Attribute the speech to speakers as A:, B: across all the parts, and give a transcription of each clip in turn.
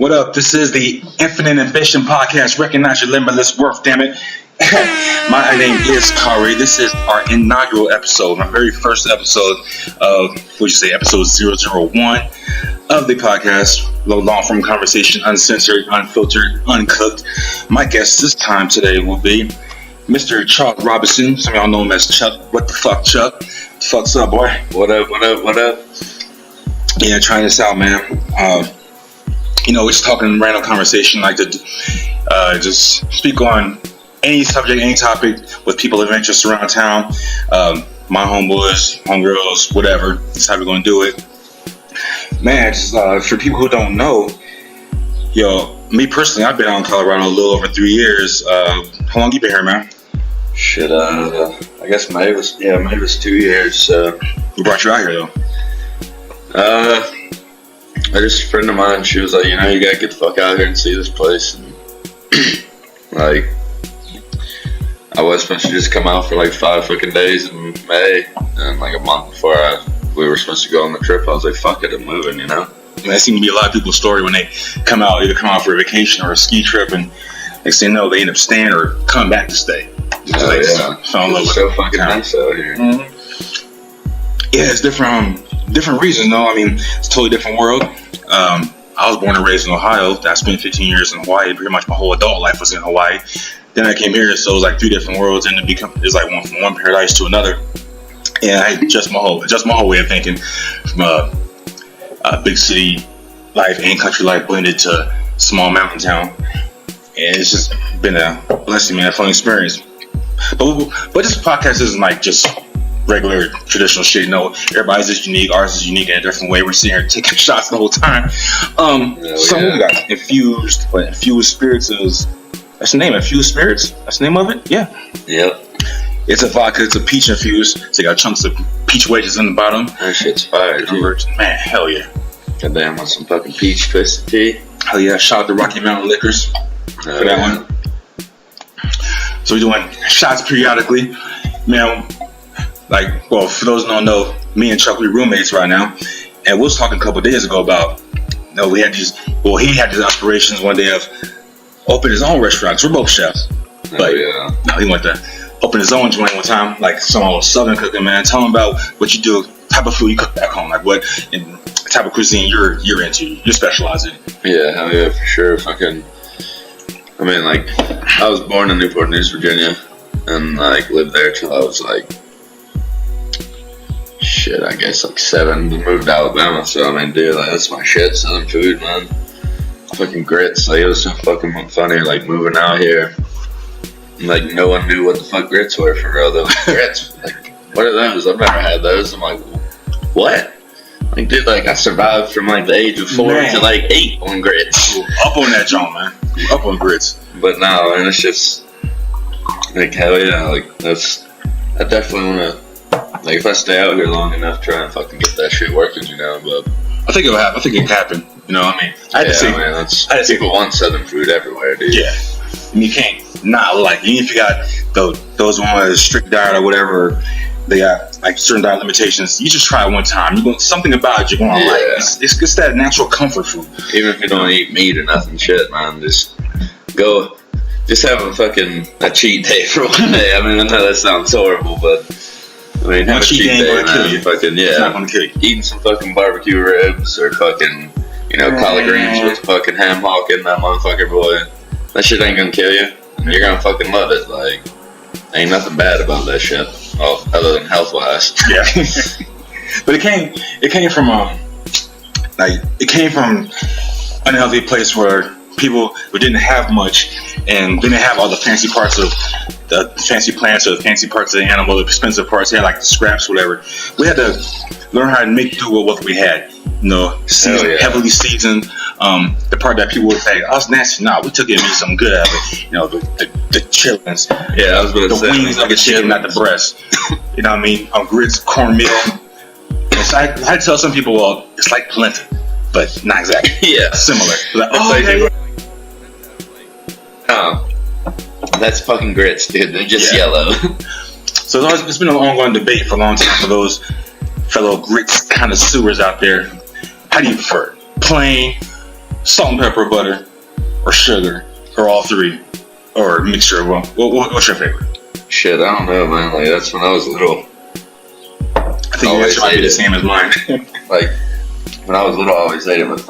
A: What up? This is the Infinite Ambition Podcast. Recognize your limitless worth, damn it. My name is Khari. This is our inaugural episode, my very first episode of, episode 001 of the podcast. Long form conversation, uncensored, unfiltered, uncooked. My guest this time today will be Mr. Chuck Robinson. Some of y'all know him as Chuck. What the fuck, Chuck? What the fuck's up, boy?
B: What up?
A: Yeah, trying this out, man. We're just talking random conversation, like to just speak on any subject, any topic with people of interest around town. My homeboys, homegirls, whatever. That's how we're gonna do it. Man, just, for people who don't know, me personally, I've been out in Colorado a little over 3 years. How long you been here, man?
B: Shit, I guess May was 2 years.
A: Who brought you out here, though?
B: Just a friend of mine, she was like, you gotta get the fuck out here and see this place. And, I was supposed to just come out for like 5 fucking days in May, and like a month before we were supposed to go on the trip, I was like, fuck it, I'm moving,
A: That seems to be a lot of people's story when they either come out for a vacation or a ski trip, and they say no, they end up staying or come back to stay.
B: Fell in love with so fucking nice out here.
A: Mm-hmm. Yeah, it's different reasons, though. I mean, it's a totally different world. I was born and raised in Ohio. I spent 15 years in Hawaii. Pretty much my whole adult life was in Hawaii. Then I came here, so it was like 3 different worlds, and it's like from one paradise to another. And I adjust my whole way of thinking from a big city life and country life blended to small mountain town. And it's just been a blessing, man, a fun experience. But this podcast isn't like just regular traditional shit. Everybody's just unique. Ours is unique in a different way. We're sitting here taking shots the whole time. We got infused spirits. That's the name. Infused spirits. That's the name of it. Yeah.
B: Yep.
A: It's a vodka. It's a peach infused. So you got chunks of peach wedges in the bottom.
B: That shit's fire, dude.
A: Man, hell yeah.
B: Goddamn, on some fucking peach twisted tea.
A: Hell yeah. Shout out to Rocky Mountain Liquors for that one. So we're doing shots periodically, man. For those who don't know, me and Chuck, we're roommates right now, and we was talking a couple of days ago about, he had these aspirations one day of open his own restaurant, 'cause we're both chefs. But he went to open his own joint one time, like some old Southern cooking, man. Tell him about what you do, type of food you cook back home, like what type of cuisine you're into, you specialize in.
B: Yeah, hell yeah, for sure. I was born in Newport News, Virginia, and lived there till I was I guess 7, moved to Alabama, so that's my shit, Southern food, man. Fucking grits, it was so fucking funny, moving out here, no one knew what the fuck grits were for real, though. Grits, what are those? I've never had those. I'm like, what? Dude, I survived from the age of 4 to 8 on grits.
A: Up on that joint, man. Up on grits.
B: But no, and it's just, hell yeah, I definitely wanna, if I stay out here long enough, try and fucking get that shit working, but
A: I think it'll happen. I think it can happen. I had to see
B: people want Southern food everywhere, dude.
A: Yeah, and you can't not even if you got those on a strict diet or whatever, they got certain diet limitations. You just try it one time. Something about it you're gonna like. It's just that natural comfort food.
B: Even if you don't eat meat or nothing, shit, man, just have a cheat day for one day. I know that sounds horrible, but. Have a cheat day, man. It's not gonna kill you. Eating some fucking barbecue ribs or fucking, collard greens with fucking ham hock in that motherfucker, boy. That shit ain't gonna kill you. You're gonna fucking love it. Ain't nothing bad about that shit. Well, other than health wise.
A: Yeah. But it came from an unhealthy place where people who didn't have much and didn't have all the fancy parts of the fancy plants or the fancy parts of the animal, the expensive parts, they had the scraps, whatever. We had to learn how to make do with what we had. Heavily seasoned. The part that people would say, "Oh, it's nasty." Nah, we took it and made something good out of it. The chitlins.
B: Yeah, I was gonna say
A: the wings of the chicken, not the breast. Grits, cornmeal. So I had to tell some people, well, it's like polenta, but not exactly.
B: Yeah,
A: similar.
B: That's fucking grits, dude. They're just yellow.
A: So it's been an ongoing debate for a long time for those fellow grits connoisseurs out there. How do you prefer? Plain, Salt and pepper, butter, or sugar, or all three, or a mixture of them. What's your favorite?
B: Shit, I don't know, man. Like, that's when I was little.
A: I think your answer might be the same as mine.
B: Like, when I was little, I always ate it with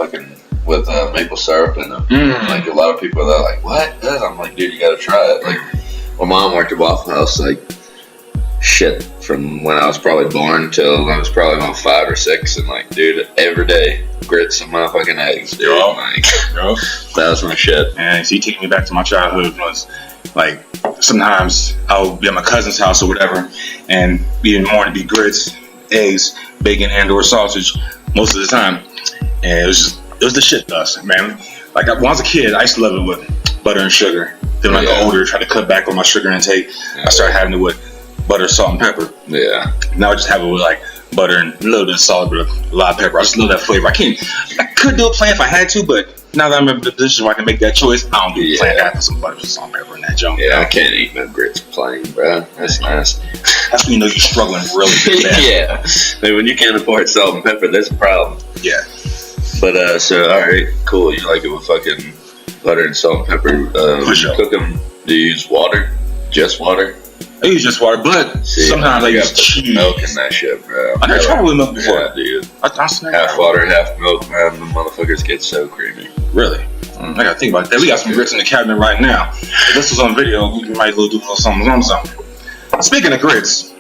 B: maple syrup in them. Like, a lot of people are like, what? I'm like, dude, you gotta try it. Like, my mom worked at Waffle House, like, shit, from when I was probably born till I was probably about 5 or 6, and like, dude, every day, grits and motherfucking eggs, dude. Like, that was my shit.
A: And so you take me back to my childhood. Was like, sometimes I'll be at my cousin's house or whatever, and in the morning be grits, eggs, bacon, and/or sausage most of the time, and it was the shit to us, man. Like, when I was a kid, I used to love it with butter and sugar. Then when I got older, try to cut back on my sugar intake. I started having it with butter, salt, and pepper. Yeah. Now I just have it with like butter and a little bit of salt, but a lot of pepper. I just love that flavor. I could do it plain if I had to, but now that I'm in the position where I can make that choice, I don't do it plain. I put some butter, salt, and pepper in that junk.
B: Yeah, I can't eat no grits plain, bro. That's nasty.
A: That's when you know you're struggling really bad.
B: Yeah. Like, when you can't afford salt and pepper, that's a problem.
A: Yeah.
B: But so all right, cool. You like it with fucking butter and salt and pepper. You cook them. Do you use water? Just water?
A: I use just water, but sometimes I use cheese.
B: Milk in that shit, bro.
A: I never tried with milk before.
B: Yeah, dude.
A: Half
B: water, half milk, man. The motherfuckers get so creamy.
A: Really? I gotta think about that. We got some grits in the cabinet right now. If this was on video, we might as well do a little something. Speaking of grits,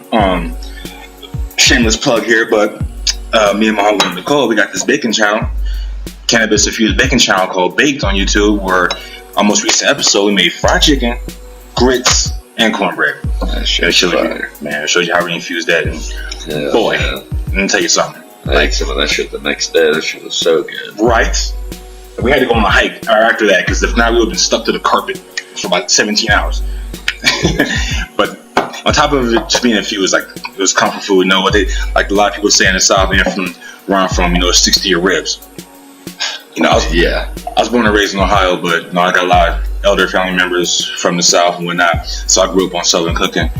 A: shameless plug here, but me and my homegirl Nicole, we got this baking channel, cannabis-infused baking channel called Baked on YouTube, where our most recent episode we made fried chicken, grits, and cornbread. That shit fire. Man, it shows you how we infuse that. And boy, let me tell you something.
B: I ate some of that shit the next day. That shit was so good.
A: Right? We had to go on a hike after that, because if not, we would have been stuck to the carpet for about 17 hours. But on top of it just being infused, like, it was comfort food. You know what like a lot of people say in the South, where I'm from, 60 of ribs. I was born and raised in Ohio, but I got a lot of elder family members from the South and whatnot. So I grew up on Southern cooking,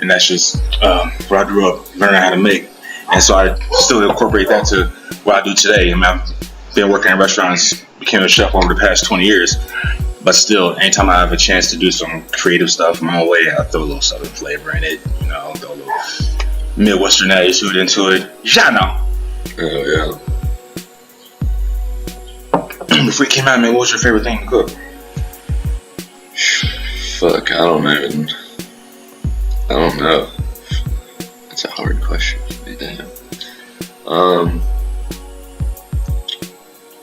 A: and that's just where I grew up learning how to make. And so I still incorporate that to what I do today. I mean, I've been working in restaurants, became a chef over the past 20 years. But still, anytime I have a chance to do some creative stuff my own way, I throw a little Southern flavor in it. Throw a little Midwestern attitude into it. Oh,
B: yeah.
A: Before you came out, man, what was your favorite thing to cook?
B: Fuck, I don't know. That's a hard question. Damn.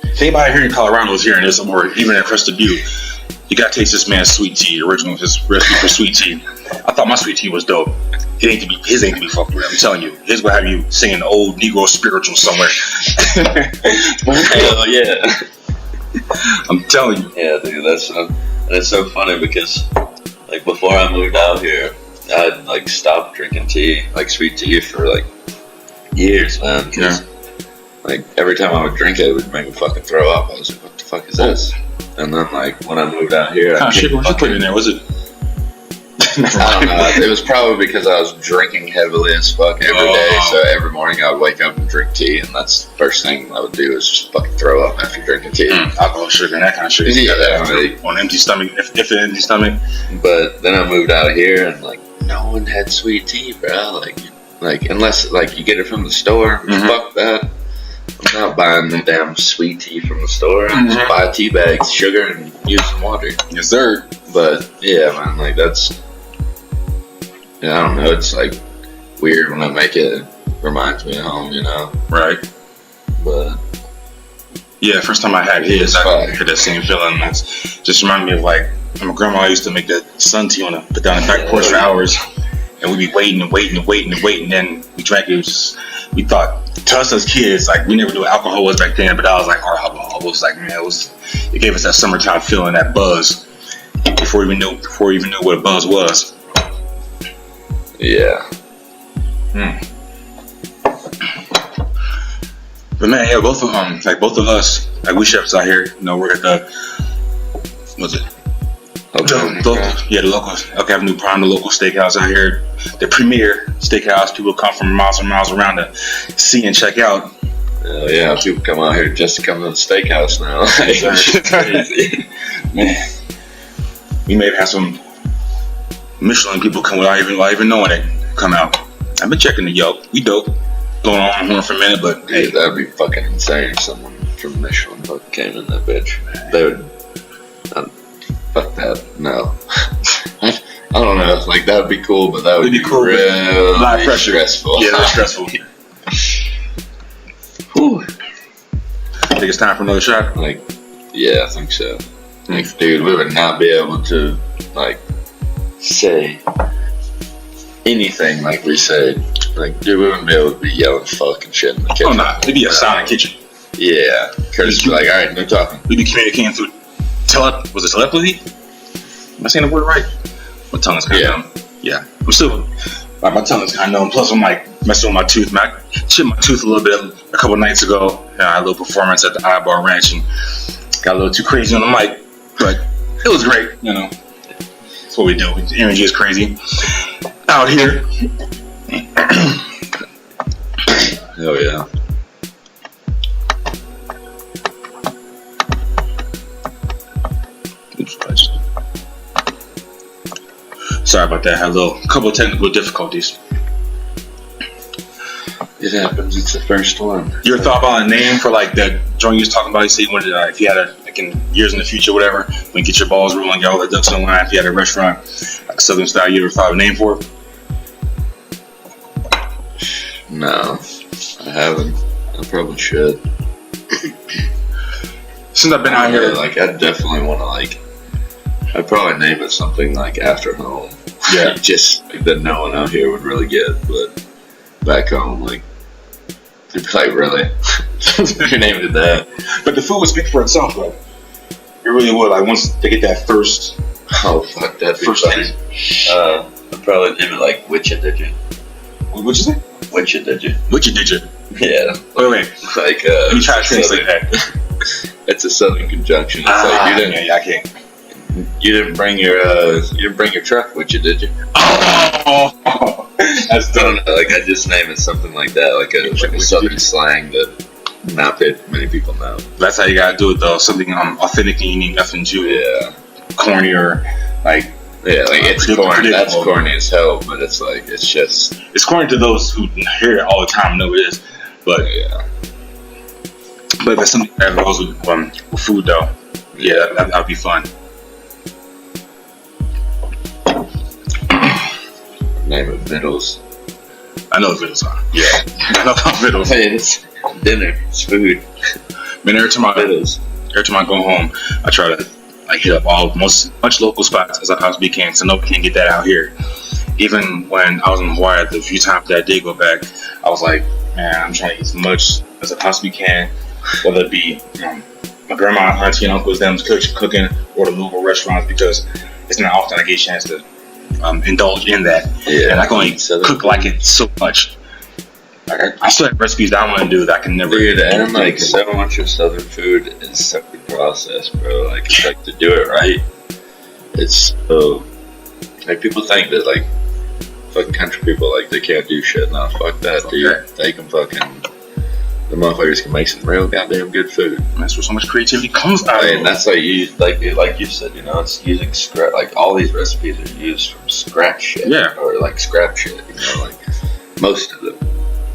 A: If anybody here in Colorado is hearing this, or even at Crested Butte, you gotta taste this man's sweet tea, his recipe for sweet tea. I thought my sweet tea was dope. His ain't to be fucked with. I'm telling you, his will have you singing old Negro spiritual somewhere.
B: Hell yeah.
A: I'm telling you.
B: Yeah, dude, that's so funny because, like, before I moved out here, I'd like stopped drinking tea, like sweet tea, for like years, man. Because like every time I would drink it would make me fucking throw up. I was like, what the fuck is this? And then like when I moved out here,
A: what shit was you putting in there? Was it?
B: I don't know. It was probably because I was drinking heavily as fuck every day. So every morning I would wake up and drink tea, and that's the first thing I would do is just fucking throw up after drinking tea.
A: Alcohol, sugar, and that kind of shit. On an empty stomach, if an empty stomach.
B: But then I moved out here, and like no one had sweet tea, bro. Like unless like you get it from the store, fuck that. I'm not buying the damn sweet tea from the store. Just buy tea bags, sugar, and use some water.
A: Yes, sir.
B: But yeah, man, like that's. Yeah, I don't know. It's like weird when I make it. It reminds me of home,
A: Right.
B: But
A: yeah, first time I had his, I had that same feeling. That's just reminded me of like my grandma used to make that sun tea put down the back porch for hours, and we'd be waiting. And then we drank it. We thought, to us as kids, like we never knew what alcohol was back then, but I was like, our alcohol was like, man, it gave us that summertime feeling, that buzz, before we even knew what a buzz was.
B: Yeah.
A: But man, yeah, both of us, like we chefs out here, we're at the the local Elk Avenue Prime, the local steakhouse out here, the premier steakhouse. People come from miles and miles around to see and check out.
B: Yeah, people come out here just to come to the steakhouse now. It's crazy.
A: Man, we may have had some Michelin people come without even knowing it. Come out. I've been checking the Yelp. We dope. Going on here for a minute, but
B: dude, that'd be fucking insane if someone from Michelin fucking came in that bitch. They would. Fuck that. No. I don't know. Like, that would be cool, but that would be cool. Really a lot of pressure. Stressful.
A: Yeah, that's stressful.
B: Whew.
A: I think it's time for another shot.
B: Like, yeah, I think so. Like, dude, we would not be able to, like, say anything like we say. Like, dude, we wouldn't be able to be yelling fuck and shit in the kitchen.
A: Oh, no. It'd be a silent kitchen.
B: Yeah. Curtis would be like, alright, no talking.
A: We'd be communicating through was it telepathy? Am I saying the word right? My tongue is kind of numb. Yeah. I'm still, my tongue is kind of numb. Plus, I'm like messing with my tooth. I chipped my tooth a little bit a couple nights ago. I had a little performance at the Eyeball Ranch and got a little too crazy on the mic. But it was great, you know. That's what we do. The energy is crazy out here.
B: Hell yeah.
A: Sorry about that. I had a couple of technical difficulties.
B: It happens. It's the first one.
A: You ever thought about a name for like that joint you was talking about? You said you wanted to, if you had in years in the future, whatever, when you get your balls rolling, get all the ducks in the line. If you had a restaurant, like Southern style, you ever thought of a name for it?
B: No, I haven't. I probably should.
A: Since I've been out here,
B: like, I definitely want to, like, I'd probably name it something like after home.
A: Yeah.
B: Just like, that no one out here would really get, but back home, like, they'd be like, really? You named it that.
A: But the food would speak for itself, though. It really would. Like, once they get that first.
B: Oh, fuck, that'd be
A: first
B: funny. I'd probably name it like Witcha Did You.
A: What'd you say?
B: Witcha Did You.
A: Witcha Did You?
B: Yeah.
A: Wait.
B: Like,
A: let me try to translate that.
B: It's a southern conjunction. It's like, you didn't.
A: Yeah, I can't.
B: You didn't bring your truck with you, did you?
A: Oh, that's
B: dumb. Like, I just name it something like that, like a southern slang that not many people know.
A: That's how you gotta do it, though. Something authentic and unique, nothing too corny or like.
B: Yeah, like it's corny. That's corny as hell, but it's like it's
A: corny to those who hear it all the time. Know it is, but
B: yeah.
A: But if it's something that goes with food, though, yeah, that'd be fun.
B: Name it Vittles.
A: I know what Vittles are. Yeah, I know about Vittles.
B: Hey, it's dinner. It's food.
A: Man, every time I go home, I try to hit up much local spots as I possibly can, so nobody can get that out here. Even when I was in Hawaii, the few times that I did go back, I was like, man, I'm trying to eat as much as I possibly can, whether it be my grandma, auntie, and uncles, them cooking, or the local restaurants, because it's not often I get a chance to indulge in that.
B: Yeah,
A: and I can only cook like it so much. Like, I still have recipes that I want to do that I can never.
B: Dude, and like so much of Southern food is such a process, bro. Like, it's like to do it right. It's so like people think that like fucking country people like they can't do shit. No, fuck that, dude. They can the motherfuckers can make some real goddamn good food.
A: That's where so much creativity comes out of.
B: And that's like you said, you know, it's using scrap. Like all these recipes are used from scratch shit.
A: Yeah.
B: Or like scrap shit. You know, like most of them.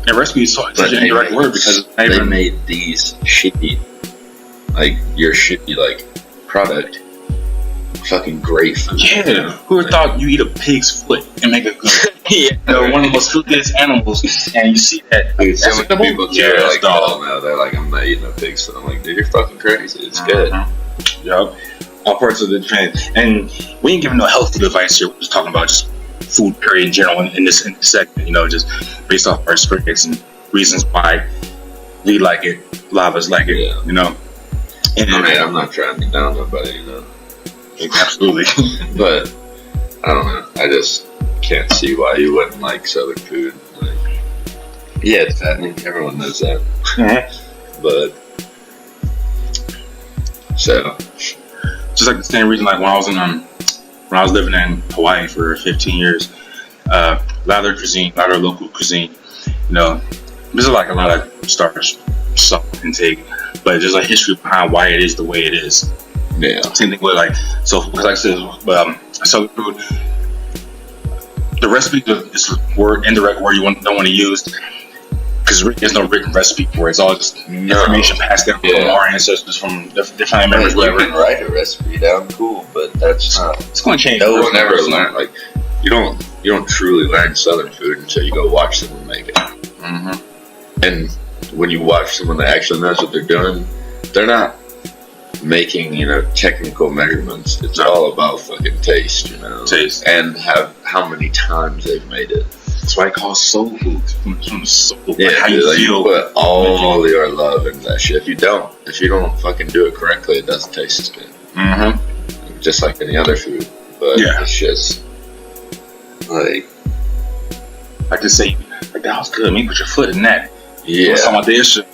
A: And recipe is such an indirect word because
B: they made these shitty, like your shitty like product, fucking great food.
A: Yeah, who would thought you eat a pig's foot and make a good? Yeah, one of the most filthiest animals, and you see that.
B: Dude, so many people care like that now. They're like, I'm not eating a pig's foot. I'm like, dude, you're fucking crazy. It's good.
A: Yup. All parts of the trend, and we ain't giving no health food advice here. We're just talking about just food period in general in this segment, you know, just based off our experience and reasons why we like it, a lot of us like it, you know. And
B: I mean, I'm not trying to down nobody, you know.
A: Absolutely.
B: But I don't know. I just can't see why you wouldn't like Southern food. Like, yeah, it's fattening. Everyone knows that.
A: Mm-hmm.
B: But so,
A: just like the same reason, like when I was living in Hawaii for 15 years, a lot of their cuisine, a lot of their local cuisine, you know, there's like a lot of starters, salt intake, but there's a history behind why it is the way it is.
B: Yeah.
A: Same thing with like I said, so the recipe is word indirect word you don't want to use, because there's no written recipe for it. It's all just information passed down from our ancestors, from different family members, whatever.
B: You can write a recipe down, cool, but that's not.
A: It's going to change.
B: No one ever learned. Like you don't truly learn Southern food until you go watch someone make it.
A: Mm-hmm.
B: And when you watch someone that actually knows what they're doing, they're not making technical measurements. It's all about fucking taste,
A: taste,
B: and how many times they've made it.
A: That's why I call soul food. From the soul.
B: Yeah,
A: like how you feel.
B: You put all your love into that shit. If you don't fucking do it correctly, it doesn't taste as good.
A: Mm-hmm.
B: Just like any other food. But it's just like
A: I could say, like, that was good. Maybe put your foot in that.
B: Yeah.
A: Some of this shit.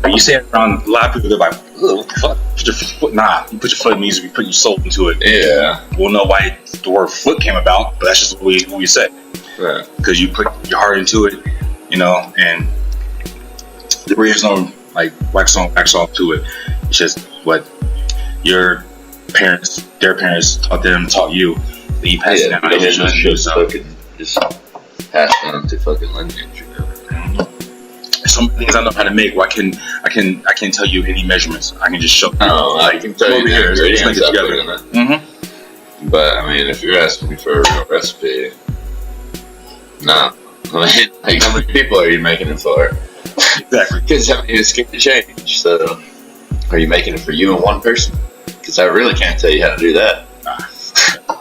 A: You say it around a lot of people, they're like, "Ugh, what the fuck? Put your foot." Nah, you put your foot means you put your soul into it.
B: Yeah.
A: We'll know why the word foot came about, but that's just what we say.
B: Right.
A: Because you put your heart into it, and there is no like wax on, wax off to it. It's just what your parents, their parents taught you. Then you pass it down.
B: Just pass down to fucking lineage.
A: Some things I know how to make. Well, I can tell you any measurements. I can just show.
B: I can tell you the ingredients
A: together.
B: Mm-hmm. But I mean, if you're asking me for a real recipe, nah. I mean, like, how many people are you making it for?
A: Exactly.
B: Because I mean, it's going to change. So, are you making it for you and one person? Because I really can't tell you how to do that.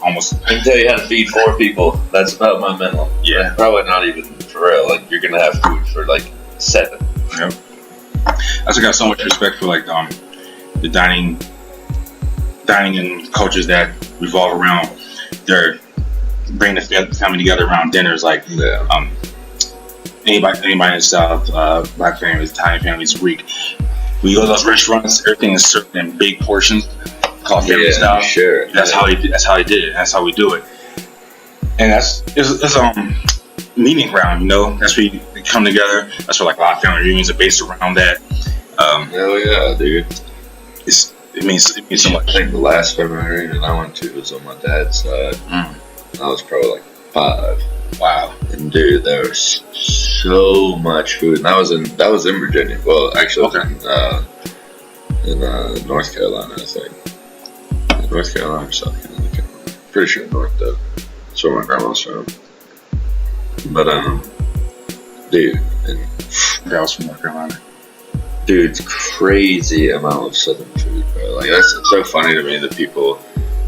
A: Almost.
B: I can tell you how to feed 4 people. That's about my minimum.
A: Yeah.
B: Probably not even for real. Like, you're going to have food for like 7.
A: Yep. I just got so much respect for like the dining and cultures that revolve around their bringing the family together around dinners. Like anybody in the South, Black families, Italian families, Greek. We go to those restaurants. Everything is served in big portions, called family style.
B: Sure.
A: That's how they did it. That's how we do it. And it's meeting ground, That's where we come together. That's where like a lot of family reunions are based around that.
B: Hell yeah, dude.
A: It means so much.
B: I think the last family reunion I went to was on my dad's side. I was probably like 5.
A: Wow.
B: And dude, there was so much food. And that was in Virginia. Well, actually, in North Carolina, I think. North Carolina or South Carolina. Pretty sure North though. That's where my grandma's from. But dude, and
A: that was from North Carolina.
B: Dude, crazy amount of Southern food, bro. Like that's so funny to me that people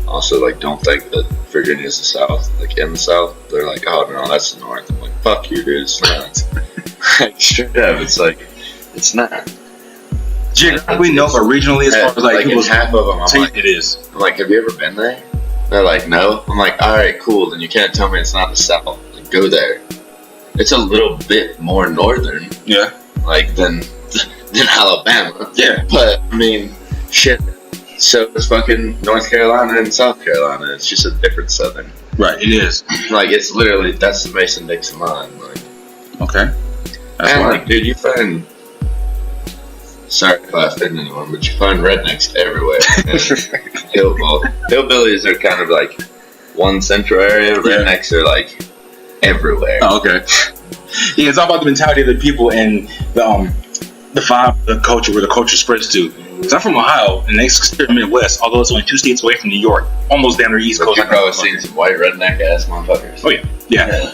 B: also like don't think that Virginia is the South. Like in the South, they're like, oh no, that's the North. I'm like, fuck you, dude. It's not. Like, straight up, it's like, it's not.
A: Geographically, no, but regionally, as far as like
B: people's half of them, I'm like,
A: it is.
B: I'm like, have you ever been there? They're like, no. I'm like, all right, cool. Then you can't tell me it's not the South. Like, go there. It's a little bit more northern.
A: Yeah.
B: Like than Alabama.
A: Yeah.
B: But I mean, shit. So it's fucking North Carolina and South Carolina. It's just a different Southern.
A: Right. It is.
B: Like it's literally that's the Mason-Dixon line. Like.
A: Okay. That's
B: and like, dude, you find. Sorry if I offend anyone, but you find rednecks everywhere. Hillbillies are kind of like one central area. Rednecks are like everywhere.
A: Oh, okay. Yeah, it's all about the mentality of the people and the vibe, the culture, where the culture spreads to. Because I'm from Ohio, and they consider Midwest, although it's only 2 states away from New York, almost down the East Coast.
B: You've probably seen some white redneck ass motherfuckers.
A: Oh yeah.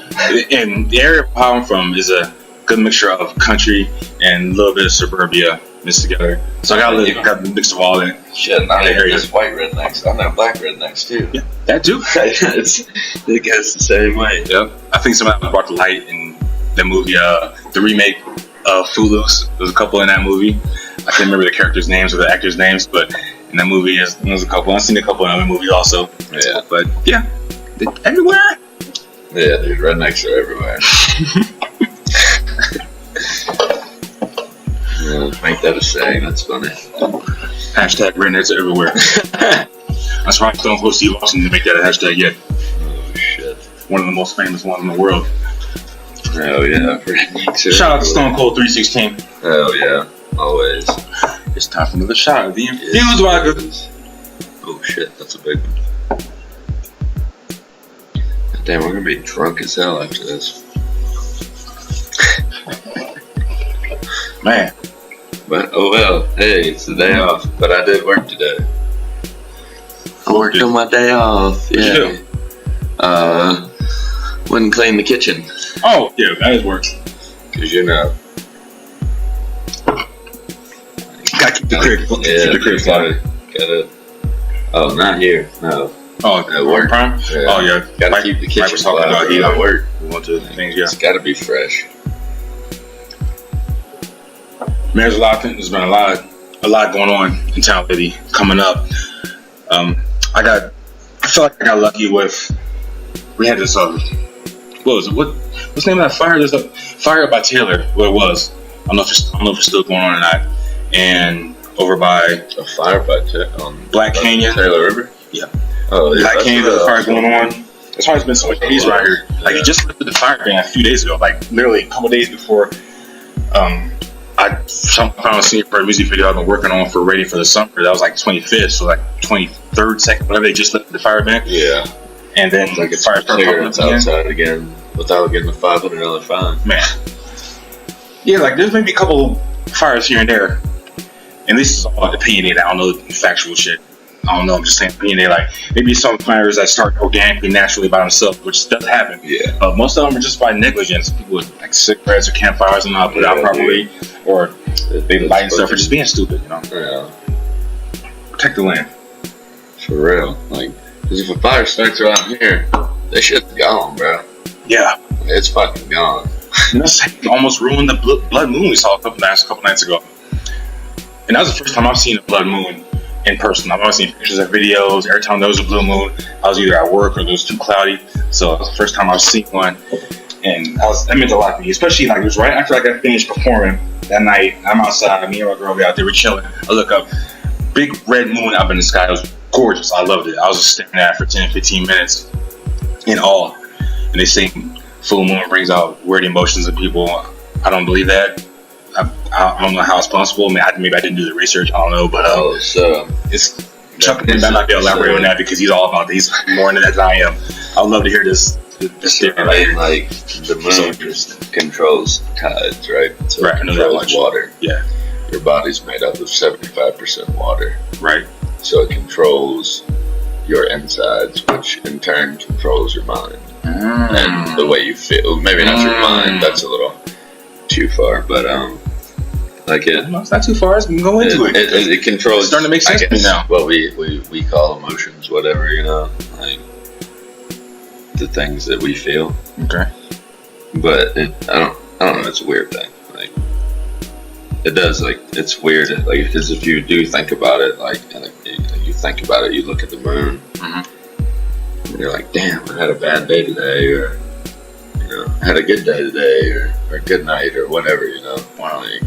A: And the area of Ohio I'm from is a good mixture of country and a little bit of suburbia mixed together. So I got a mix of all that.
B: Shit, not even just white rednecks. I know black rednecks too.
A: Yeah, that too.
B: It goes the same way.
A: Yep. I think somebody brought to light in the movie, the remake of Footloose. There's a couple in that movie. I can't remember the characters' names or the actors' names, but in that movie, there's a couple. I've seen a couple in other movies also.
B: Yeah.
A: But yeah, they're everywhere.
B: Yeah, dude, rednecks are everywhere. Make that a saying. That's funny.
A: Hashtag rednecks are everywhere. That's why Stone Cold Steve Austin didn't make that a hashtag yet.
B: Oh shit!
A: One of the most famous ones in the world.
B: Oh yeah.
A: Shout out to Stone Cold 316.
B: Oh yeah. always.
A: It's time for another shot. The infused vodka.
B: Oh shit, that's a big one. Damn, we're gonna be drunk as hell after this.
A: Man.
B: But oh well, hey, it's the day off. But I did work today. I worked on my day off.
A: What'd you
B: do? Went and cleaned the kitchen.
A: Oh, yeah, that is work.
B: Cause you know.
A: Gotta keep the crib.
B: Yeah,
A: keep the crib
B: gotta. Oh, not here. No.
A: Oh,
B: at work.
A: Prime?
B: Yeah.
A: Oh, yeah.
B: Gotta keep the kitchen
A: talking about
B: at work.
A: We want to things, yeah.
B: It's gotta be fresh.
A: Man, there's been a lot going on in town lately coming up. I feel like I got lucky with. We had this. What was it? What's the name of that fire? There's a fire by Taylor. What it was. I don't know if it's still going on or not. And over by
B: a fire by
A: Black Canyon,
B: Taylor River.
A: Yeah.
B: Oh, yeah.
A: Black Canyon. The fire's going on. That's why there's been so much days around here. Like it just lifted the fire ban a few days ago. Like literally a couple days before. I found a senior for a music video I've been working on for Ready for the Summer. That was like 25th, so like 23rd, 2nd, whatever. They just lifted the fire ban.
B: Yeah.
A: And then
B: like
A: the fire started
B: coming up outside again without getting a $500 fine.
A: Man. Yeah, like there's maybe a couple fires here and there. And this is all opinionated. I don't know the factual shit. I don't know. I'm just saying opinionated. Like maybe some fires that start organically, naturally by themselves, which does happen.
B: Yeah.
A: But most of them are just by negligence. People with like cigarettes or campfires and not put out properly, or they light and stuff for just being stupid. You know.
B: Yeah.
A: Protect the land.
B: For real. Like, because if a fire starts around here, that shit's gone, bro.
A: Yeah.
B: It's fucking gone.
A: And that's like almost ruined the blood moon we saw a couple nights ago. And that was the first time I've seen a blood moon in person. I've always seen pictures of videos. Every time there was a blue moon, I was either at work or it was too cloudy. So it was the first time I've seen one, and that meant a lot to me. Especially like it was right after I got finished performing that night. I'm outside, me and my girl we out there, we're chilling. I look up, big red moon up in the sky. It was gorgeous. I loved it. I was just staring at it for 10, 15 minutes in awe. And they say full moon brings out weird emotions in people. I don't believe that. I don't know how it's possible. Maybe I didn't do the research. I don't know, but it's Chuck might not be able to elaborate on that because he's all about that. He's more into that than I am. I would love to hear this theory.
B: Like the moon just controls tides, right? So
A: right.
B: It controls water.
A: Yeah.
B: Your body's made up of 75% water.
A: Right.
B: So it controls your insides, which in turn controls your mind and the way you feel. Maybe not your mind. That's a little too far, but like it.
A: No, it's not too far. It's go into it.
B: It controls.
A: It's starting to make sense to me now.
B: What we call emotions, whatever, you know, like the things that we feel.
A: Okay.
B: But I don't know. It's a weird thing. Like it does. Like it's weird. Like because if you do think about it, like and you think about it, you look at the moon, and you're like, damn, I had a bad day today, or you know, I had a good day today, or good night, or whatever, you know.
A: Wow. Like,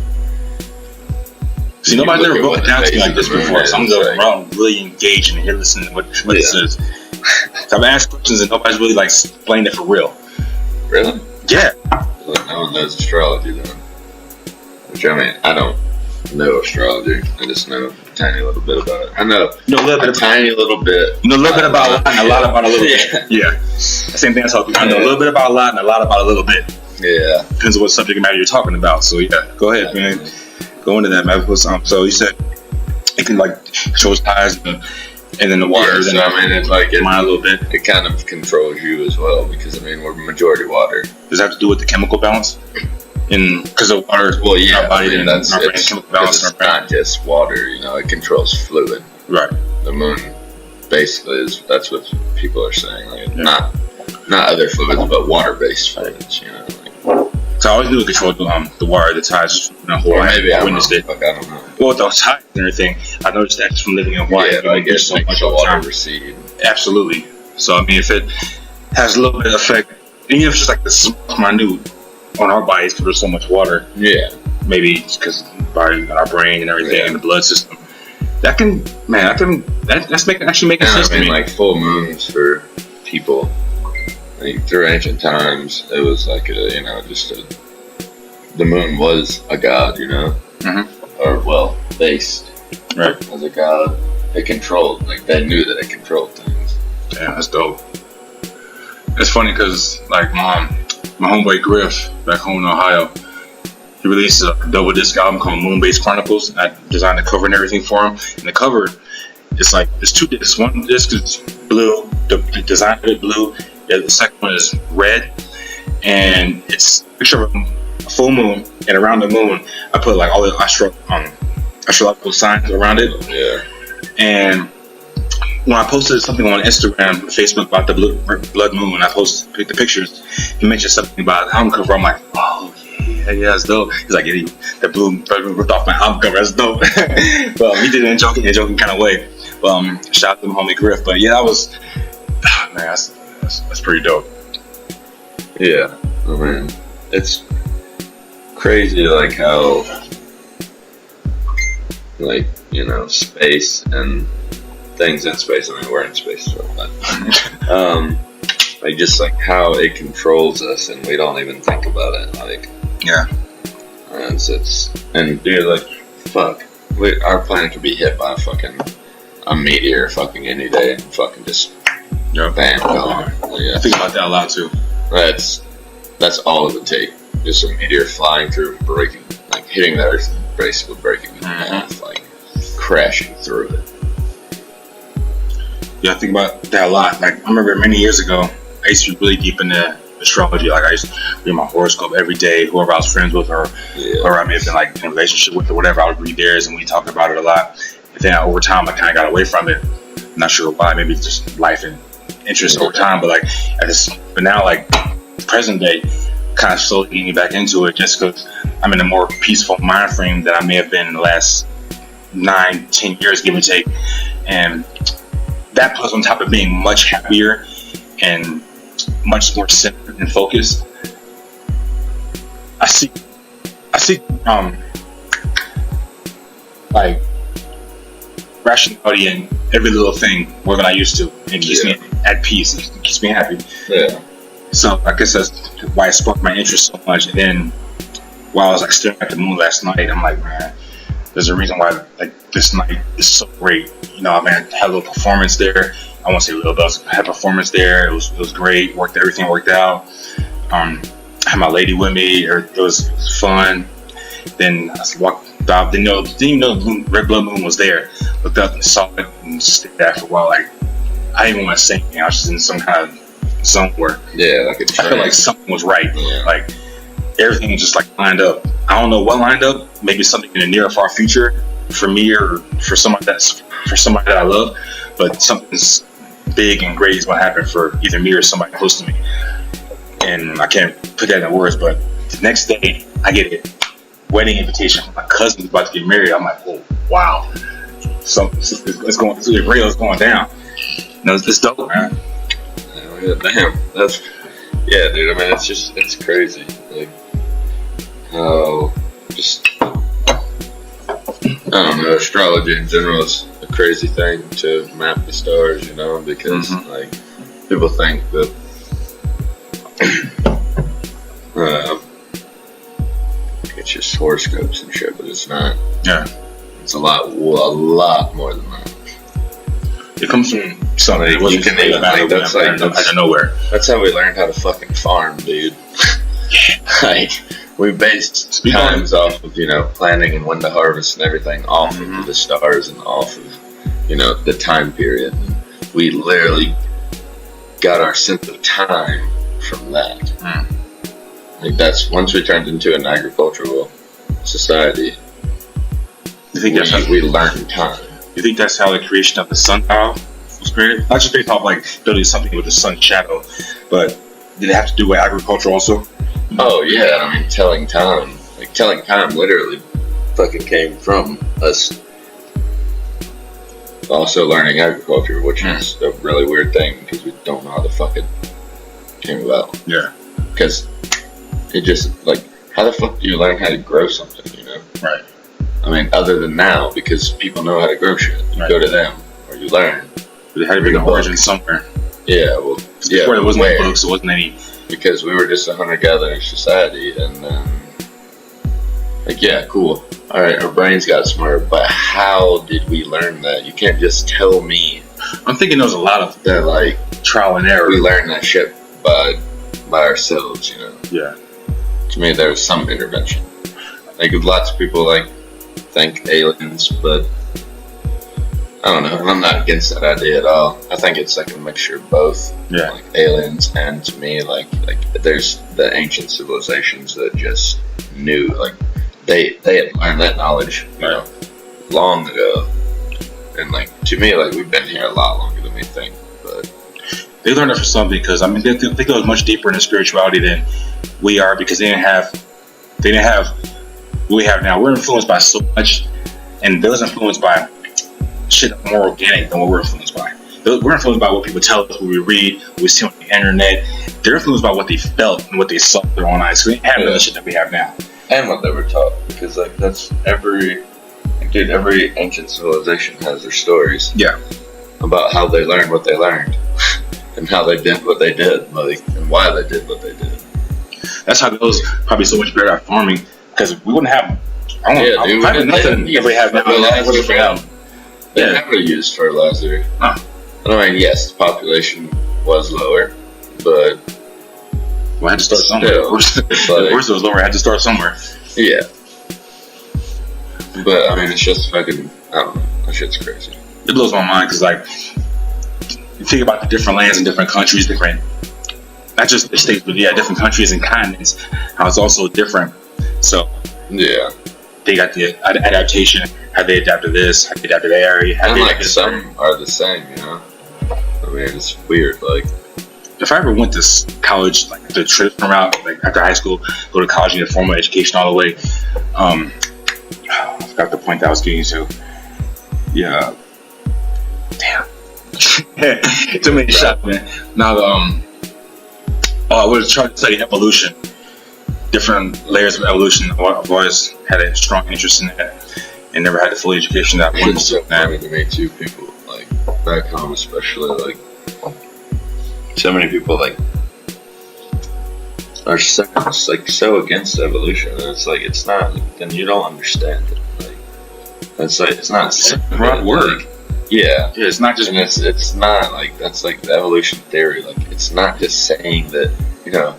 A: see, nobody's ever broken down to me like this before, so I'm going around really engaged and here listening to what this is. So I've asked questions and nobody's really like explained it for real.
B: Really?
A: Yeah.
B: Like no one knows astrology though. Which I mean, I don't know astrology. I just know a tiny little bit about it. I know
A: a little bit
B: a tiny little bit.
A: You know a little bit about a lot and a lot about a little bit. Yeah. Same thing I tell people. I know a little bit about a lot and a lot about a little bit.
B: Yeah.
A: Depends on what subject matter you're talking about. So yeah, go ahead, man. Go into that, man. So you said it can like show tides and then the water.
B: Yeah, so I mean, it's like
A: mine a little bit.
B: It kind of controls you as well because I mean we're majority water.
A: Does that have to do with the chemical balance? Because of water,
B: well, yeah,
A: our body and
B: that's
A: our brain, chemical balance.
B: It's not just water, you know. It controls fluid.
A: Right.
B: The moon, basically, that's what people are saying. Like, not other fluids, but water-based fluids. You know. Like,
A: so I always knew it controlled the water, the tides.
B: Or maybe I witnessed it. Like, I don't know.
A: Well, with those tides and everything, I noticed that just from living in Hawaii.
B: Yeah, I guess so much water recede.
A: Absolutely. So I mean, if it has a little bit of effect, even if it's just like the smallest minute on our bodies because there's so much water.
B: Yeah.
A: Maybe because our brain and everything and the blood system. That's actually making sense to me.
B: Like full moons for people. Like through ancient times, it was like the moon was a god, you know, or well, based
A: Right.
B: as a god. It controlled, like they knew that it controlled things.
A: Yeah, that's dope. It's funny because like my homeboy Griff back home in Ohio, he released a double disc album called Moonbase Chronicles. I designed the cover and everything for him. And the cover, it's 2 discs. One disc is blue, the design of it blue. The second one is red, and it's a picture of a full moon. And around the moon, I put like all the astrological signs around it.
B: Yeah.
A: And when I posted something on Instagram, Facebook about the blood moon, I posted the pictures. He mentioned something about the album cover. I'm like, oh yeah, that's dope. He's like, yeah, the blue ripped off my album cover. That's dope. But he did it in a joking kind of way. Shout out to my homie Griff. But yeah, that was, man, that's pretty dope.
B: Yeah, I mean, it's crazy, like how, like, you know, space and things in space. I mean, we're in space, so, but like just like how it controls us, and we don't even think about it. Like,
A: yeah,
B: and dude, like, fuck, our planet could be hit by a meteor fucking any day, and fucking just bam, gone.
A: Yeah, I think about that a lot too.
B: That's all it would take. Just a meteor flying through, breaking, like hitting the Earth, basically breaking it in half, like crashing through it.
A: Yeah, I think about that a lot. Like, I remember many years ago, I used to be really deep into astrology. Like, I used to read my horoscope every day, whoever I was friends with, or I may have been like in a relationship with, or whatever. I would read theirs, and we talked about it a lot. And then over time, I kind of got away from it. I'm not sure why. Maybe it's just life and interest over time. But like, but now, like present day, kind of slowly getting back into it, just because I'm in a more peaceful mind frame than I may have been in the last 9-10 years, give or take. And that plus on top of being much happier and much more centered and focused, I see like rationality in every little thing more than I used to. It keeps me at peace. It keeps me happy.
B: Yeah.
A: So I guess that's why it sparked my interest so much. And then while I was like staring at the moon last night, I'm like, man, there's a reason why like this night is so great. You know, I mean, I had a little performance there. I won't say little, but I had a performance there. It was great. Everything worked out. I had my lady with me. It was fun. Then I walked out. Didn't even know the red blood moon was there. Looked up and saw it and stayed there for a while. Like, I didn't even want to say anything. I was just in some kind of zone where I felt like something was right.
B: Yeah.
A: Like everything just like lined up. I don't know what lined up. Maybe something in the near or far future for me or for somebody that I love. But something's big and great is what happened for either me or somebody close to me. And I can't put that in words, but the next day I get a wedding invitation from my cousin who's about to get married. I'm like, oh wow, so it's going, it's real, it's going down. You know, it's dope, man.
B: Yeah, damn, dude. I mean, it's crazy. Like how just I don't know, astrology in general is a crazy thing to map the stars, you know, because like people think that it's just horoscopes and shit, but it's not.
A: Yeah,
B: it's a lot more than that.
A: It comes from something
B: you can even like that's like
A: out of nowhere.
B: That's how we learned how to fucking farm, dude. Like we based times off of, you know, planning and when to harvest and everything off of the stars and off of, you know, the time period. We literally got our sense of time from that. Like that's once we turned into an agricultural society.
A: You think
B: we learned time.
A: You think that's how the creation of the sundial was created? Not just based off like building something with the sun's shadow, but did it have to do with agriculture also?
B: Oh yeah, I mean telling time. Like telling time literally fucking came from us also learning agriculture, which is a really weird thing because we don't know how the fuck it came about.
A: Yeah.
B: Because it just like how the fuck do you learn how to grow something, you know?
A: Right.
B: I mean, other than now, because people know how to grow shit. You go to them, or you learn.
A: But it had to be an origin somewhere.
B: Yeah, well,
A: before there wasn't any books, there wasn't any.
B: Because we were just a hunter-gatherer society, and then Like, yeah, cool. Alright, our brains got smarter, but how did we learn that? You can't just tell me.
A: I'm thinking there's a lot of
B: that, like,
A: trial and error.
B: We learned that shit by ourselves, you know?
A: Yeah.
B: To me, there was some intervention. Like, lots of people, like, think aliens, but I don't know. I'm not against that idea at all. I think it's like a mixture of both.
A: Yeah.
B: Like aliens, and to me, like there's the ancient civilizations that just knew, like they had learned that knowledge, you know, long ago. And like to me, like we've been here a lot longer than we think. But
A: they learned it for something, because I mean they go much deeper into spirituality than we are, because they didn't have what we have now. We're influenced by so much, and those influenced by shit more organic than what we're influenced by. We're influenced by what people tell us, what we read, what we see on the internet. They're influenced by what they felt and what they saw with their own eyes. So they have the shit that we have now.
B: And what they were taught, because like that's every ancient civilization has their stories.
A: Yeah.
B: About how they learned what they learned, and how they did what they did, like, and why they did what they did.
A: That's how it goes. Probably so much better at farming, because we wouldn't have. Nothing if we have now.
B: They never used fertilizer.
A: Huh.
B: I mean, yes, the population was lower, but
A: we had to start somewhere. First it was lower. I had to start somewhere.
B: Yeah. But I mean, it's just fucking. I don't know. That shit's crazy.
A: It blows my mind, because like you think about the different lands and different countries, different, not just the states, but yeah, different countries and continents. How it's also different. So
B: yeah.
A: They got the adaptation, how they adapt to this, how they adapt to that area.
B: And like some are the same, you know? I mean, it's weird, like.
A: If I ever went to college, like the traditional route, like after high school, go to college and get formal education all the way, I forgot the point that I was getting to. Yeah. Damn. Too many shots, man. Now, I was trying to study evolution. Different layers of evolution. I've always had a strong interest in that, and never had the full education that I wanted.
B: It's so funny to me too. People like back home, especially, like so many people like are so against evolution, and it's like it's not. Then you don't understand it. Like that's like it's not
A: the right word.
B: Like, yeah,
A: it's not just.
B: And it's not like that's like the evolution theory. Like it's not just saying that, you know.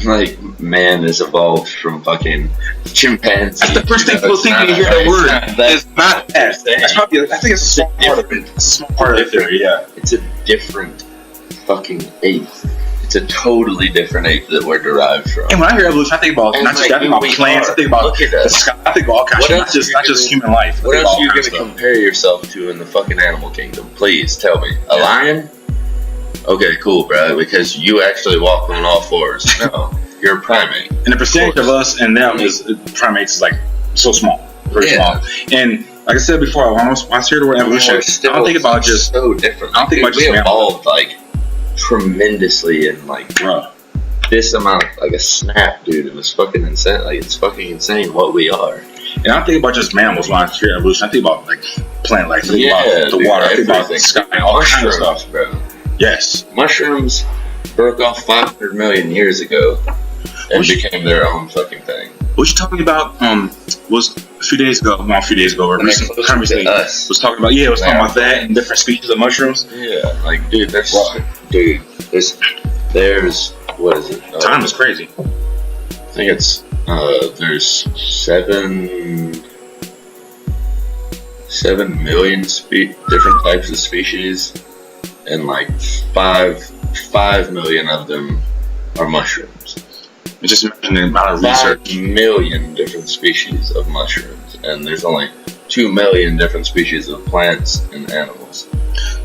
B: Like man is evolved from fucking chimpanzees.
A: That's the first thing people think when you hear that word. It's not that. That's probably. I think it's a small part of it. It's a small part of the theory. Yeah.
B: It's a different fucking ape. It's a totally different ape that we're derived from.
A: And when I hear evolution, I think about not just about plants. I think about the sky. I think about all kinds of not just human life.
B: What else are you going to compare yourself to in the fucking animal kingdom? Please tell me. A lion? Okay, cool, bro, because you actually walk on all fours. No, you're a primate.
A: And the percentage of us and them is primates is like so small, very small. And like I said before, when I hear the word evolution, I don't think about just
B: so different.
A: I don't think about
B: we evolved like tremendously in like this amount of like a snap, dude. It was fucking insane. Like it's fucking insane what we are.
A: And I don't think about just mammals when I hear evolution. I think about like plant life. I think about the water. I think about the sky, all kinds of stuff,
B: bro.
A: Yes.
B: Mushrooms broke off 500 million years ago and became their own fucking thing.
A: What you talking about was a few days ago, or recently, was talking about, was talking about that and different species of mushrooms.
B: Yeah, like, dude, there's, what is it?
A: Time is crazy.
B: I think it's, there's 7 million different types of species. And like 5 million of them are mushrooms.
A: Just imagine the amount of research.
B: 5 million different species of mushrooms, and there's only 2 million different species of plants and animals.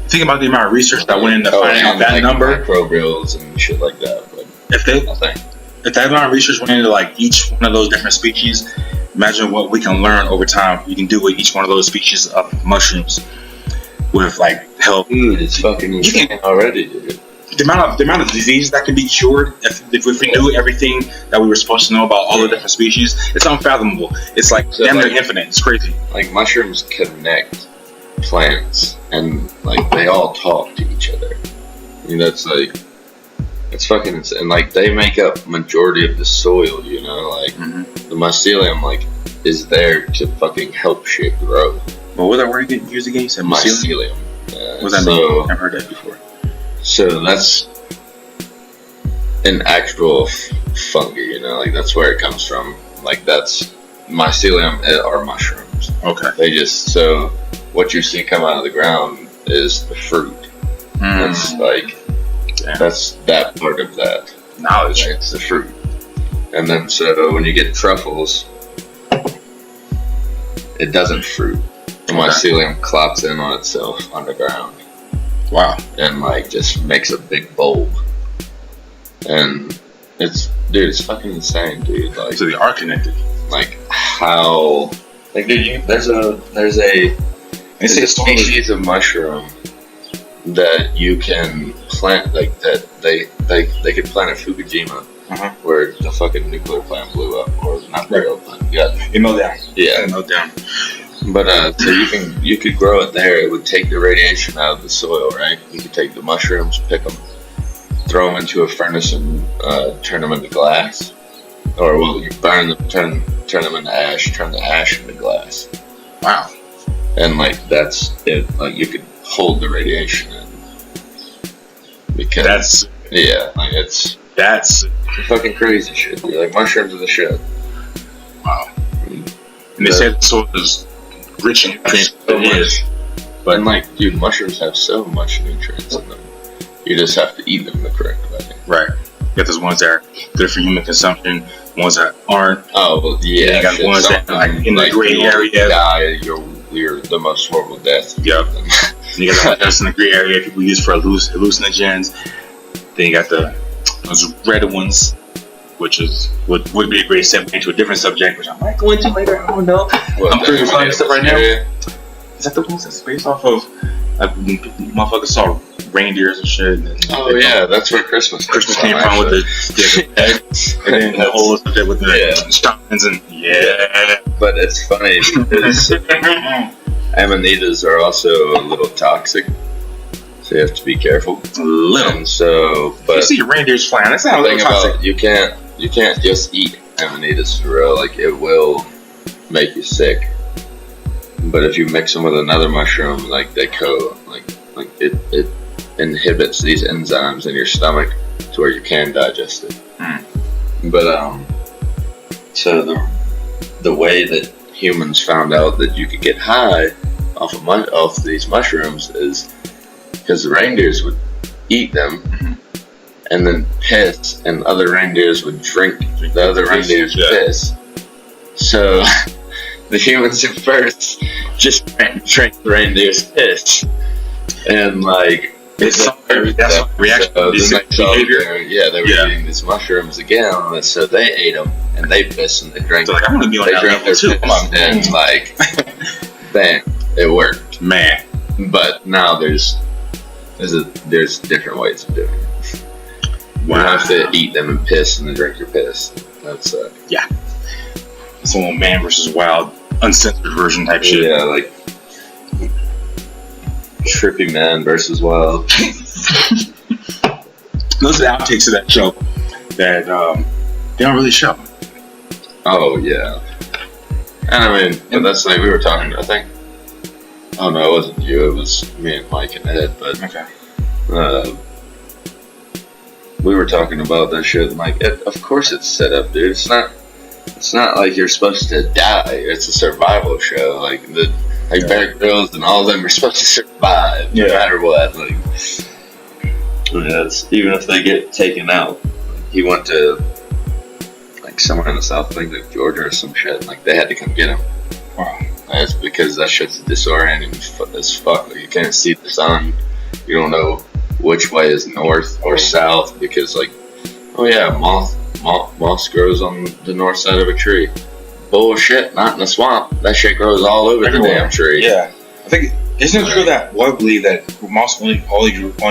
A: Think about the amount of research that went into finding out that number.
B: Microbials and shit like that. But
A: if that amount of research went into like each one of those different species, imagine what we can learn over time. We can do with each one of those species of mushrooms. With like help,
B: dude, it's fucking insane already, dude.
A: The amount of diseases that can be cured if we knew everything that we were supposed to know about all the different species, it's unfathomable. It's like damn near infinite. It's crazy.
B: Like mushrooms connect plants, and like they all talk to each other. I mean, that's like It's fucking insane. Like, they make up majority of the soil, you know? Like, the mycelium, like, is there to fucking help shit grow.
A: Well, what was that word you used again? You said mycelium? What's that mean? I've heard that before.
B: So, that's an actual fungi, you know? Like, that's where it comes from. Like, that's... Mycelium are mushrooms.
A: Okay.
B: They just... So, what you see come out of the ground is the fruit. That's, like... Damn. That's that part of that
A: knowledge.
B: Right? It's the fruit. And then, so when you get truffles, it doesn't fruit. The mycelium clops in on itself underground.
A: Wow.
B: And, like, just makes a big bulb. And it's fucking insane, dude. Like,
A: so they are connected.
B: Like, how... Like, dude, there's a species of mushroom that you can plant, like, that they could plant at Fukushima, where the fucking nuclear plant blew up, or not nuclear plant. Yeah,
A: it melted down.
B: Yeah,
A: it melted down.
B: But so you could grow it there. It would take the radiation out of the soil, right? You could take the mushrooms, pick them, throw them into a furnace, and turn them into glass, or well, you burn them, turn them into ash, turn the ash into glass.
A: Wow.
B: And, like, that's it. Like, you could hold the radiation in. Because
A: that's
B: fucking crazy shit, dude. Like, mushrooms are the shit.
A: Wow. And they said the soil is rich in nutrients.
B: It is. But, like, dude, mushrooms have so much nutrients in them. You just have to eat them the correct way.
A: Right. You got those ones that are good for human consumption, ones that aren't.
B: Oh, well, yeah.
A: You got ones that are, like, in the gray area.
B: You're the most horrible death.
A: Yep. You got the ones in the gray area people use for hallucinogens. Then you got those red ones, which would be a great segue into a different subject, which I might go into later. I don't know.
B: Well,
A: I'm pretty finding stuff right now. Is that the ones that's based off of motherfuckers saw reindeers and shit? And
B: that's where Christmas
A: came from with the eggs and then the whole subject with the shamans and
B: But it's funny because amanitas are also a little toxic, so you have to be careful.
A: A little.
B: And so, but
A: you see reindeers flying. That's not a little toxic.
B: You can't just eat amanitas for real. Like, it will make you sick. But if you mix them with another mushroom, like it inhibits these enzymes in your stomach to where you can digest it. But so the way that humans found out that you could get high off these mushrooms is because the reindeers would eat them and then piss, and other reindeers would drink the other reindeers' piss. So the humans at first just drank the reindeer's piss, and like
A: that's reaction.
B: So they were eating these mushrooms again, so they ate them and they pissed and they drank.
A: So, like, I'm gonna be on that level too.
B: And like, bang, it worked,
A: man.
B: But now there's different ways of doing it. You have to eat them and piss and then drink your piss. That's
A: it's a little man versus wild, uncensored version type shit.
B: Yeah, like trippy man versus wild.
A: Those are the outtakes of that show that they don't really show.
B: Oh yeah, and I mean, but that's like we were talking. I think. Oh no, it wasn't you. It was me and Mike and Ed. But we were talking about that shit. And like, of course it's set up, dude. It's not like you're supposed to die. It's a survival show. Like Bear Grylls and all of them are supposed to survive no matter what. Like, even if they get taken out. He went to like somewhere in the South, I think like Georgia or some shit. Like they had to come get him.
A: Wow.
B: That's because that shit's disorienting as fuck. Like, you can't see the sun. You don't know which way is north or south because, like, moss grows on the north side of a tree. Bullshit, not in the swamp. That shit grows all over the damn tree.
A: Yeah, I think isn't it true that I believe that moss only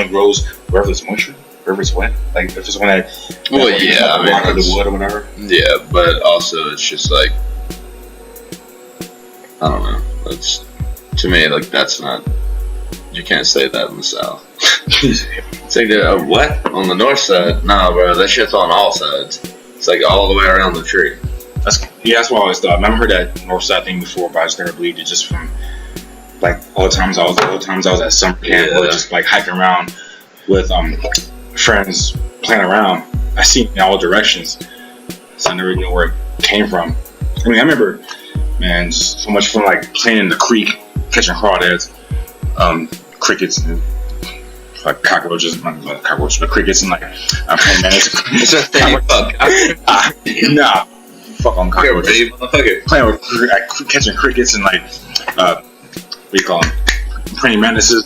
A: grows wherever it's moisture, wherever it's wet. Like if it's when I the wood or whatever.
B: Yeah, but also it's just like. I don't know. To me, like, that's not. You can't say that in the South. It's like, what? On the north side? Nah, bro, that shit's on all sides. It's like all the way around the tree.
A: That's what I always thought. I've heard that north side thing before, but I just never believed it just from like all the times I was at summer camp or just like hiking around with friends playing around. I seen it in all directions, so I never knew where it came from. I mean, I remember, man, just so much fun like playing in the creek, catching crawdads, crickets, and like cockroaches, not cockroaches, but crickets, and like I'm playing man, it's a thing. Nah, fuck on cockroaches. Playing with catching crickets and like what do you call them? Praying mantises.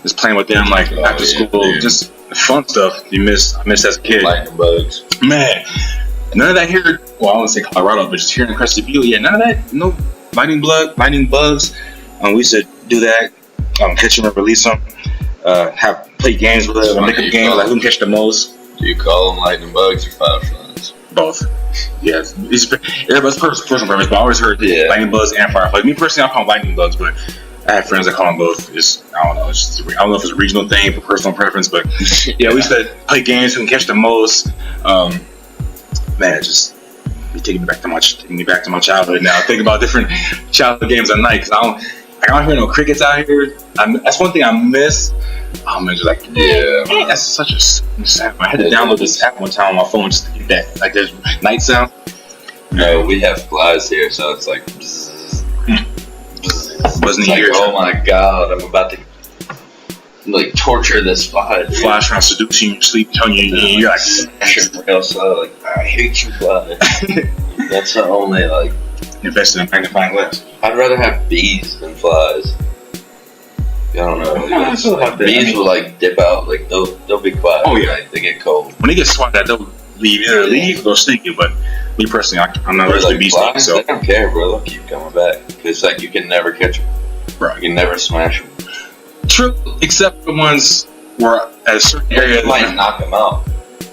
A: Just playing with them like after school, just fun stuff I missed as a kid.
B: Lightning bugs.
A: Man, none of that here. Well, I wouldn't say Colorado, but just here in Crested Butte, yeah, none of that. No lightning bugs. We used to do that. Catch them and release them. Play games with them. Make up games like who can catch the most.
B: Do you call them lightning bugs or fireflies?
A: Both. Yeah, everybody's personal preference, but I always heard lightning bugs and fireflies. Me personally, I call them lightning bugs, but I have friends that call them both. I don't know. I don't know if it's a regional thing for personal preference, but yeah, we used to play games who can catch the most. Man, it just taking me back to my childhood now. Thinking about different childhood games at night because I don't hear no crickets out here. That's one thing I miss. Oh man, just like that's such a sound. I had to download this app one time on my phone just to get that like there's night sound.
B: No, we have flies here, so it's like.
A: Wasn't
B: like, oh my god, I'm about to like torture this fly.
A: Flies trying to seduce you in your sleep, telling you you're like,
B: I hate you, fly. That's the only like
A: invested in magnifying glass.
B: I'd rather have bees than flies. I don't know. Bees will like dip out, like they'll be quiet.
A: Oh yeah,
B: like, they get cold.
A: When they get swatted at, they'll leave, they'll sneak you. But me personally, I'm not really bee sneaky, so
B: they don't care, bro. They'll keep coming back. It's like you can never catch them.
A: Right.
B: You can never smash them.
A: True, except the ones where at a certain area
B: you might knock them out.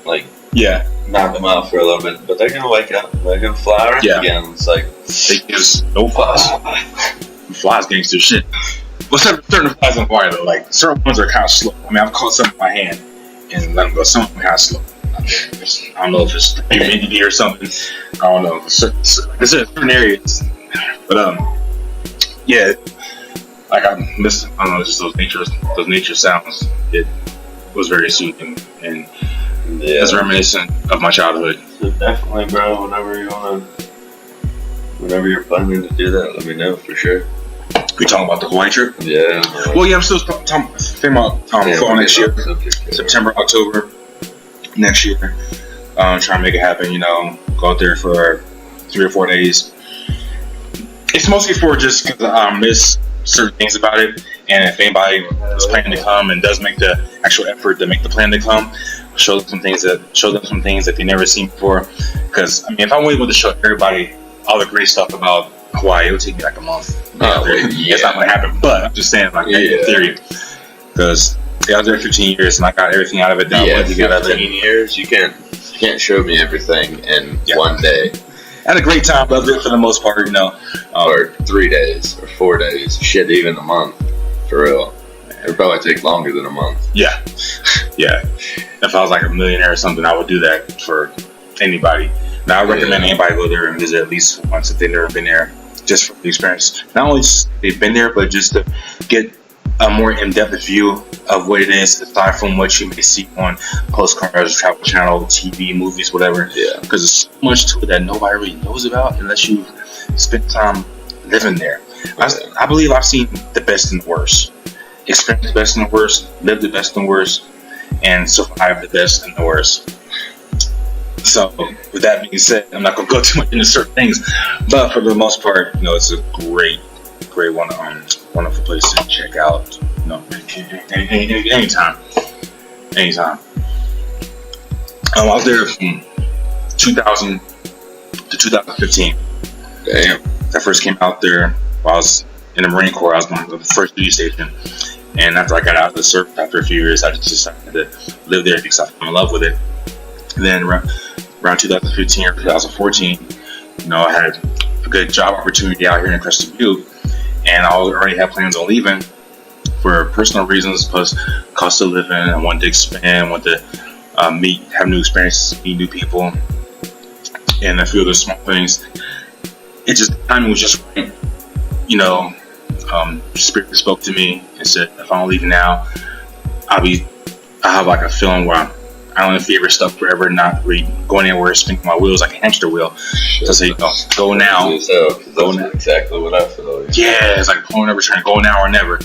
B: Like knock them out for a little bit, but they're gonna wake up. They're gonna fly around again. It's like
A: they just no flies. Flies gangster shit. Well, certain flies on fire though. Like certain ones are kind of slow. I mean, I've caught some in my hand and let them go. Some of them kind of slow. I don't know if it's humidity or something. I don't know. There's certain areas, but yeah. Like I don't know, just those nature sounds. It was very soothing and it's reminiscent of my childhood.
B: So definitely, bro. Whenever you're planning to do that, let me know for sure.
A: We talking about the Hawaii trip?
B: Yeah.
A: Well, yeah, I'm still thinking about fall next year, September, October next year. Trying to make it happen. You know, go out there for 3 or 4 days. It's mostly for just because I miss certain things about it, and if anybody is planning to come and does make the actual effort to make the plan to come, show them some things that they never seen before. Because I mean, if I wanted to show everybody all the great stuff about Hawaii, it would take me like a month. It's not going to happen, but I'm just saying, like in theory, because I was there 15 years and I got everything out of it.
B: Yeah, 15 years, you can't show me everything in one day.
A: I had a great time, loved it for the most part, you know.
B: Or 3 days, or 4 days, shit, even a month, for real. It would probably take longer than a month.
A: Yeah. If I was like a millionaire or something, I would do that for anybody. Now, I recommend anybody go there and visit at least once if they've never been there, just for the experience. Not only just they've been there, but just to get a more in-depth view of what it is, aside from what you may see on postcards, Travel Channel, TV, movies, whatever.
B: Yeah.
A: Because there's so much to it that nobody really knows about unless you spend time living there. I believe I've seen the best and the worst. Experienced the best and the worst, lived the best and the worst, and survived the best and the worst. So, with that being said, I'm not going to go too much into certain things, but for the most part, you know, it's a great one, wonderful place to check out. You know, anytime. I was there from 2000 to 2015.
B: Damn.
A: I first came out there while I was in the Marine Corps. I was going to the first duty station, and after I got out of the service, after a few years, I just decided to live there because I fell in love with it. And then around 2015 or 2014, you know, I had a good job opportunity out here in Crested Butte, and I already had plans on leaving. for personal reasons, plus cost of living. I wanted to expand, want to have new experiences, meet new people, and a few other small things. It just timing was just right. You know, Spirit spoke to me and said, if I don't leave now, I have like a feeling where I don't know if you ever stuck forever, not really going anywhere, spinning my wheels like a hamster wheel. So say, go now. Go now.
B: Exactly what I feel.
A: Yeah, it's like pulling over, trying to go now or never.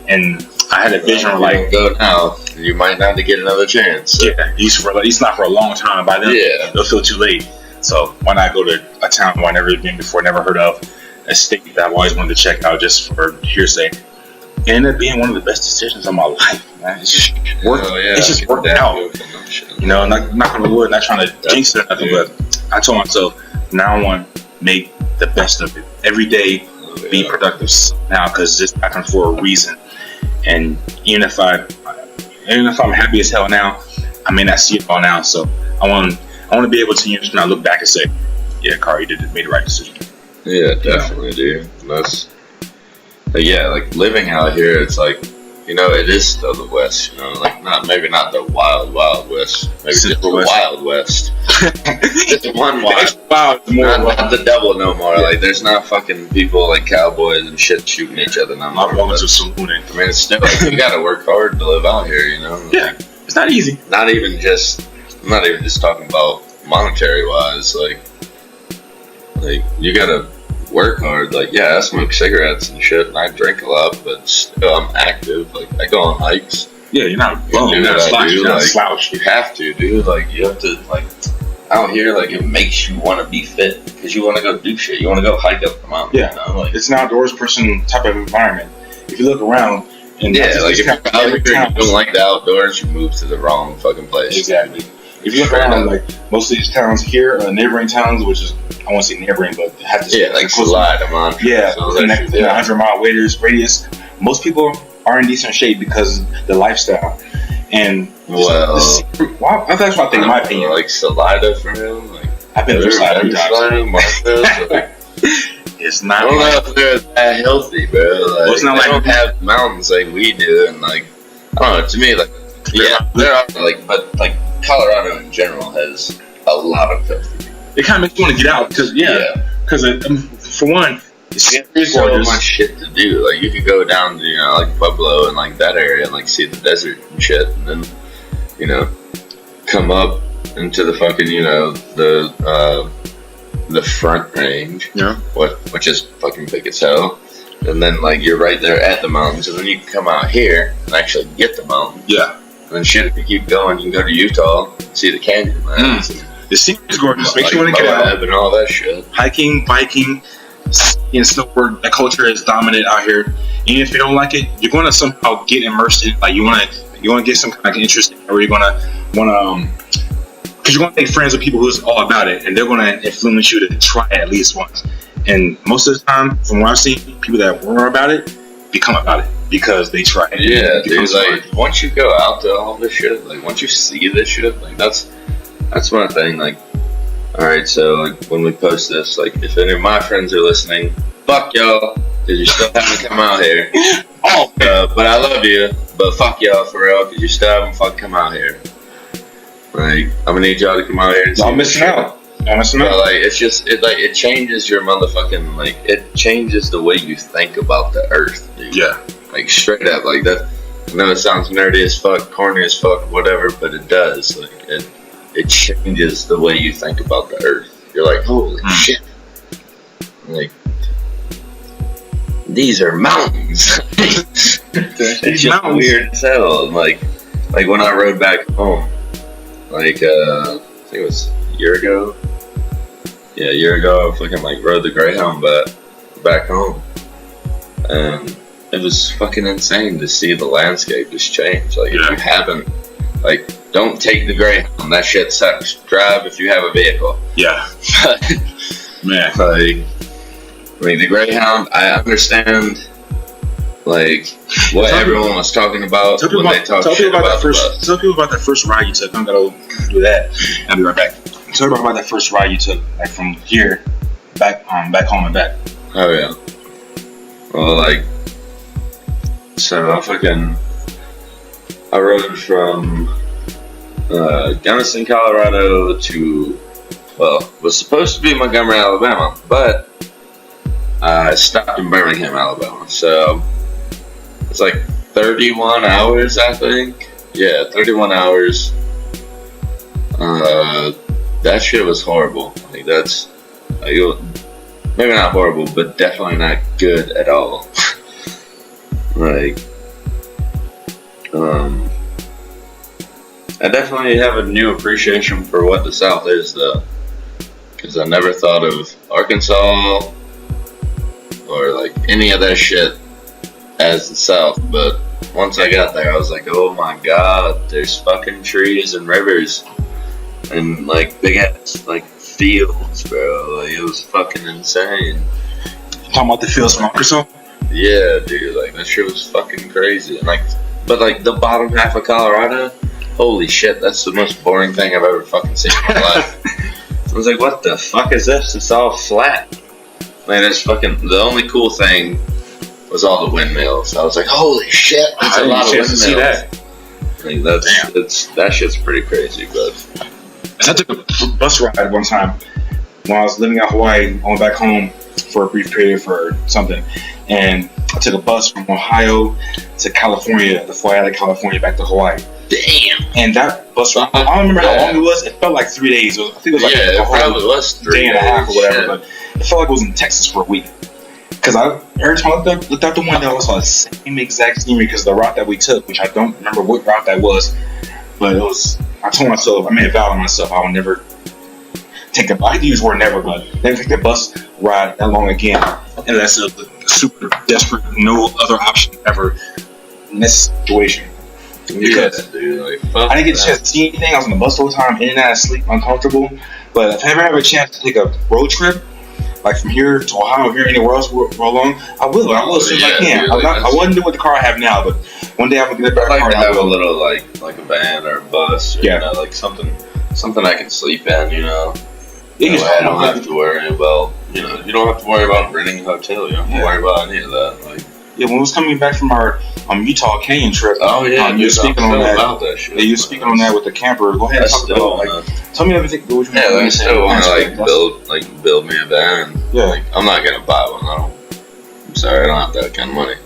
A: And I had a vision of like,
B: go now, you might not get another chance. So.
A: Yeah, at least not for a long time. By then, it'll feel too late. So why not go to a town where I've never been before, never heard of, a state that I've always wanted to check out just for hearsay. It ended up being one of the best decisions of my life, man. It's just worked. It's just worked out. You know, not on the wood, not trying to jinx it or nothing, but I told myself, now I want to make the best of it. Every day, be productive now, because this happened for a reason. And even if I'm happy as hell now, I may not see it all now. So I want to be able to years from now look back and say, yeah, Khari made the right decision.
B: Yeah, definitely, dude. That's like living out here. It's like, you know, it is still the West. You know, like maybe not the wild West, maybe just the Wild West. Just one wild, not the devil no more. Like there's not fucking people like cowboys and shit shooting each other no more.
A: I mean,
B: it's still like, you gotta work hard to live out here. You know,
A: like, it's not easy.
B: I'm not even just talking about monetary wise. Like you gotta work hard. Like, yeah, I smoke cigarettes and shit, and I drink a lot, but still, I'm active. Like, I go on hikes.
A: Yeah, you're not bum. You're not slouch.
B: You have to, dude. Like, you have to, like, out here, like, it makes you want to be fit because you want to go do shit. You want to go hike up the mountain.
A: Yeah,
B: you know? Like,
A: it's an outdoors person type of environment. If you look around, and
B: yeah, like, if you're out here and you don't like the outdoors, you move to the wrong fucking place.
A: Exactly. If you look around, like, most of these towns here, neighboring towns, which is, I won't say neighboring, but have to
B: like slide them on.
A: Yeah, within 100-mile radius. Most people are in decent shape because of the lifestyle. And that's what I think, in my opinion.
B: Like Salida for him. Like,
A: I've been through Salida. It's not.
B: I don't know if they're that healthy, bro. Like, it's not like they don't have mountains like we do, and like I don't know. To me, like there are like, but like Colorado in general has a lot of healthy people.
A: It kind of makes you want to get out because for one,
B: there's so much shit to do. Like you could go down to like Pueblo and like that area and like see the desert and shit, and then come up into the fucking the Front Range, which is fucking big as hell. And then like you're right there at the mountains, and then you can come out here and actually get the mountain.
A: Yeah.
B: And then shit, if you keep going, you can go to Utah, see the canyon, man.
A: The scenery is gorgeous. Makes you want to get out
B: and all that shit.
A: Hiking, biking, and snowboard. That culture is dominant out here. Even if you don't like it, you're going to somehow get immersed in. Like you want to get some kind of interest in, or you're going to because you're going to make friends with people who's all about it, and they're going to influence you to try it at least once. And most of the time, from what I've seen, people that were about it become about it because they try it.
B: Yeah, dude. Like once you go out to all this shit, like once you see this shit, like that's one thing. Like, all right, so like when we post this, like if any of my friends are listening, fuck y'all, because you still haven't come out here. But I love you, but fuck y'all for real, because you still haven't fucking come out here. Like, I'm gonna need y'all to come out here and see.
A: I'm missing out.
B: Like, it's just, it changes your motherfucking, like, it changes the way you think about the earth, dude.
A: Yeah.
B: Like, straight up, like that. I know it sounds nerdy as fuck, corny as fuck, whatever, but it does. Like, it changes the way you think about the earth. You're like, holy shit. Like, these are mountains. It's just weird as hell. Like when I rode back home, like, I think it was a year ago. Yeah, a year ago, I fucking like rode the Greyhound back home. And it was fucking insane to see the landscape just change. Like, if you haven't, like, don't take the Greyhound. That shit sucks. Drive if you have a vehicle.
A: Yeah. Man.
B: Like, I mean, the Greyhound, I understand, like, what everyone was talking about when they talked shit about the bus.
A: Tell people about that first ride you took. I'm going to do that. I'll be right back. Tell people about that first ride you took, like, from here back home and back.
B: Oh, yeah. Well, like, So I rode from Gunnison, Colorado to, well, was supposed to be Montgomery, Alabama, but I stopped in Birmingham, Alabama. So it's like 31 hours, I think. Yeah, 31 hours. That shit was horrible. Like that's maybe not horrible, but definitely not good at all. Like, I definitely have a new appreciation for what the South is, though, because I never thought of Arkansas or like any of that shit as the South. But once I got there, I was like, oh my god, there's fucking trees and rivers and like big ass like fields, bro. Like, it was fucking insane.
A: Talking about the fields from Arkansas?
B: Yeah, dude, like that shit was fucking crazy. And like, but like the bottom half of Colorado, holy shit, that's the most boring thing I've ever fucking seen in my life. I was like, what the fuck is this? It's all flat. Like, there's fucking, the only cool thing was all the windmills. I was like, holy shit, that's a lot of windmills. See that. Like, that shit's pretty crazy, but.
A: I took a bus ride one time when I was living out Hawaii. I went back home for a brief period for something, and I took a bus from Ohio to California, to fly out of California back to Hawaii.
B: Damn.
A: And that bus ride, I don't remember how long it was. It felt like 3 days. I think it was like
B: it probably was 3
A: day and a half or whatever. But it felt like it was in Texas for a week. Because every time I looked out the window, I saw the same exact scenery because the route that we took, which I don't remember what route that was, but it was. I told myself, I made a vow to myself, I will never take the. I hate to use the word never, but never take the bus ride that long again, unless it's a super desperate, no other option ever in this situation. Because
B: dude, like,
A: I didn't get a chance to see anything. I was on the bus all the time, in and out of sleep, uncomfortable. But if I ever have a chance to take a road trip, like from here to Ohio, here anywhere else for long, I will as soon as I can.
B: Dude,
A: I wouldn't do with the car I have now, but one day I'm gonna get a better car.
B: I'd like to have a little like a van or a bus, or,
A: yeah,
B: you know, like something I can sleep in, you know.
A: Yeah,
B: I don't have to worry about, you know, you don't have to worry about renting a hotel. You don't have to worry about any of that. Like,
A: yeah, when we was coming back from our Utah Canyon trip, you were speaking on that.
B: About that shit,
A: you were speaking on that with the camper. Go ahead and talk about tell me everything.
B: I still want to build me a van.
A: Yeah,
B: like, I'm not gonna buy one. I'm sorry, I don't have that kind of money.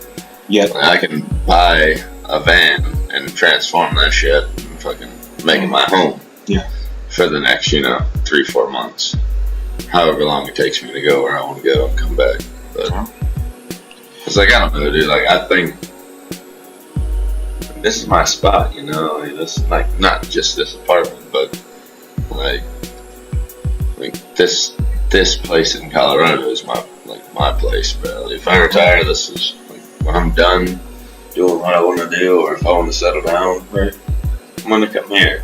A: Yeah,
B: like, I can buy a van and transform that shit and fucking make it my home.
A: Yeah,
B: for the next 3-4 months, however long it takes me to go where I want to go and come back. But it's like, I don't know, dude. Like, I think this is my spot, you know. Like, this, like, not just this apartment, but like this place in Colorado is my place, bro. If I retire, this is like when I'm done doing what I want to do, or if I want to settle down,
A: right,
B: I'm gonna come here.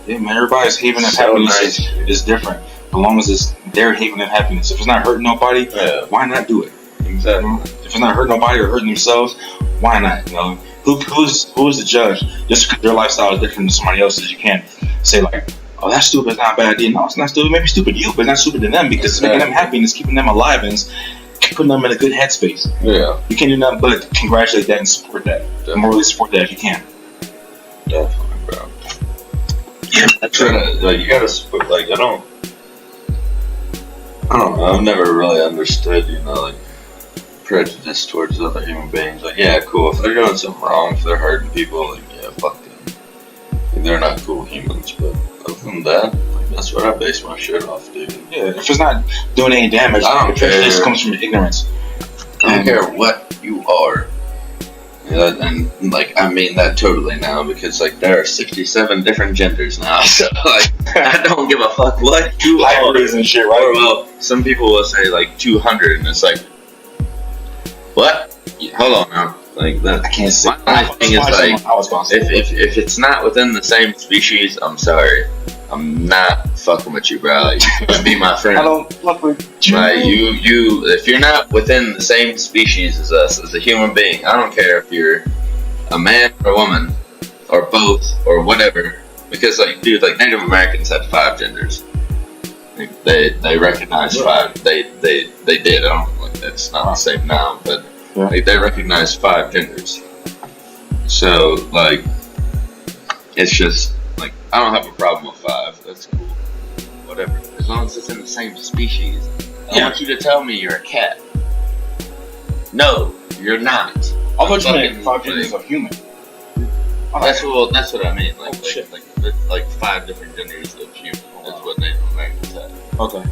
A: Yeah, man. Everybody's haven of happiness is different. As long as it's their haven of happiness. If it's not hurting nobody, why not do it?
B: Exactly.
A: If it's not hurting nobody or hurting themselves, why not? You know, who's the judge? Just because their lifestyle is different than somebody else's, you can't say like, oh, that's stupid, it's not a bad idea. No, it's not stupid. Maybe stupid to you, but it's not stupid to them because it's making them happy and it's keeping them alive and it's putting them in a good headspace.
B: Yeah.
A: You can't do nothing but congratulate that and support that. Definitely. Morally support that if you can.
B: Definitely, bro. Yeah, you gotta support. Like, I don't know. I've never really understood, like, prejudice towards other human beings. Like, yeah, cool. If they're doing something wrong, if they're hurting people, like, yeah, fuck them. Like, they're not cool humans. But other than that, like, that's what I base my shit off, dude.
A: Yeah, if it's not doing any damage,
B: I don't care.
A: Prejudice comes from ignorance.
B: I don't care what you are. And like, I mean that totally now, because like there are 67 different genders now, so like I don't give a fuck what you are
A: and shit, right?
B: Or, well, some people will say like 200, and it's like, what? Hold on now, like that.
A: I can't say.
B: My thing is like, if it's not within the same species, I'm sorry, I'm not fucking with you, bro. Like, you can't be my friend.
A: I don't fuck with you.
B: Like, you, if you're not within the same species as us, as a human being, I don't care if you're a man or a woman, or both, or whatever. Because, like, dude, like, Native Americans had 5 genders. Like, they recognized 5. They did. I don't, like, that's not the same now, but like, they recognized 5 genders. So like, it's just like I don't have a problem with 5. That's cool. Whatever. As long as it's in the same species. I want you to tell me you're a cat. No, you're not.
A: I thought you meant 5 genders of human.
B: That's what I mean. Like,
A: shit.
B: Like 5 different genders of human. That's what Native Americans had.
A: Okay.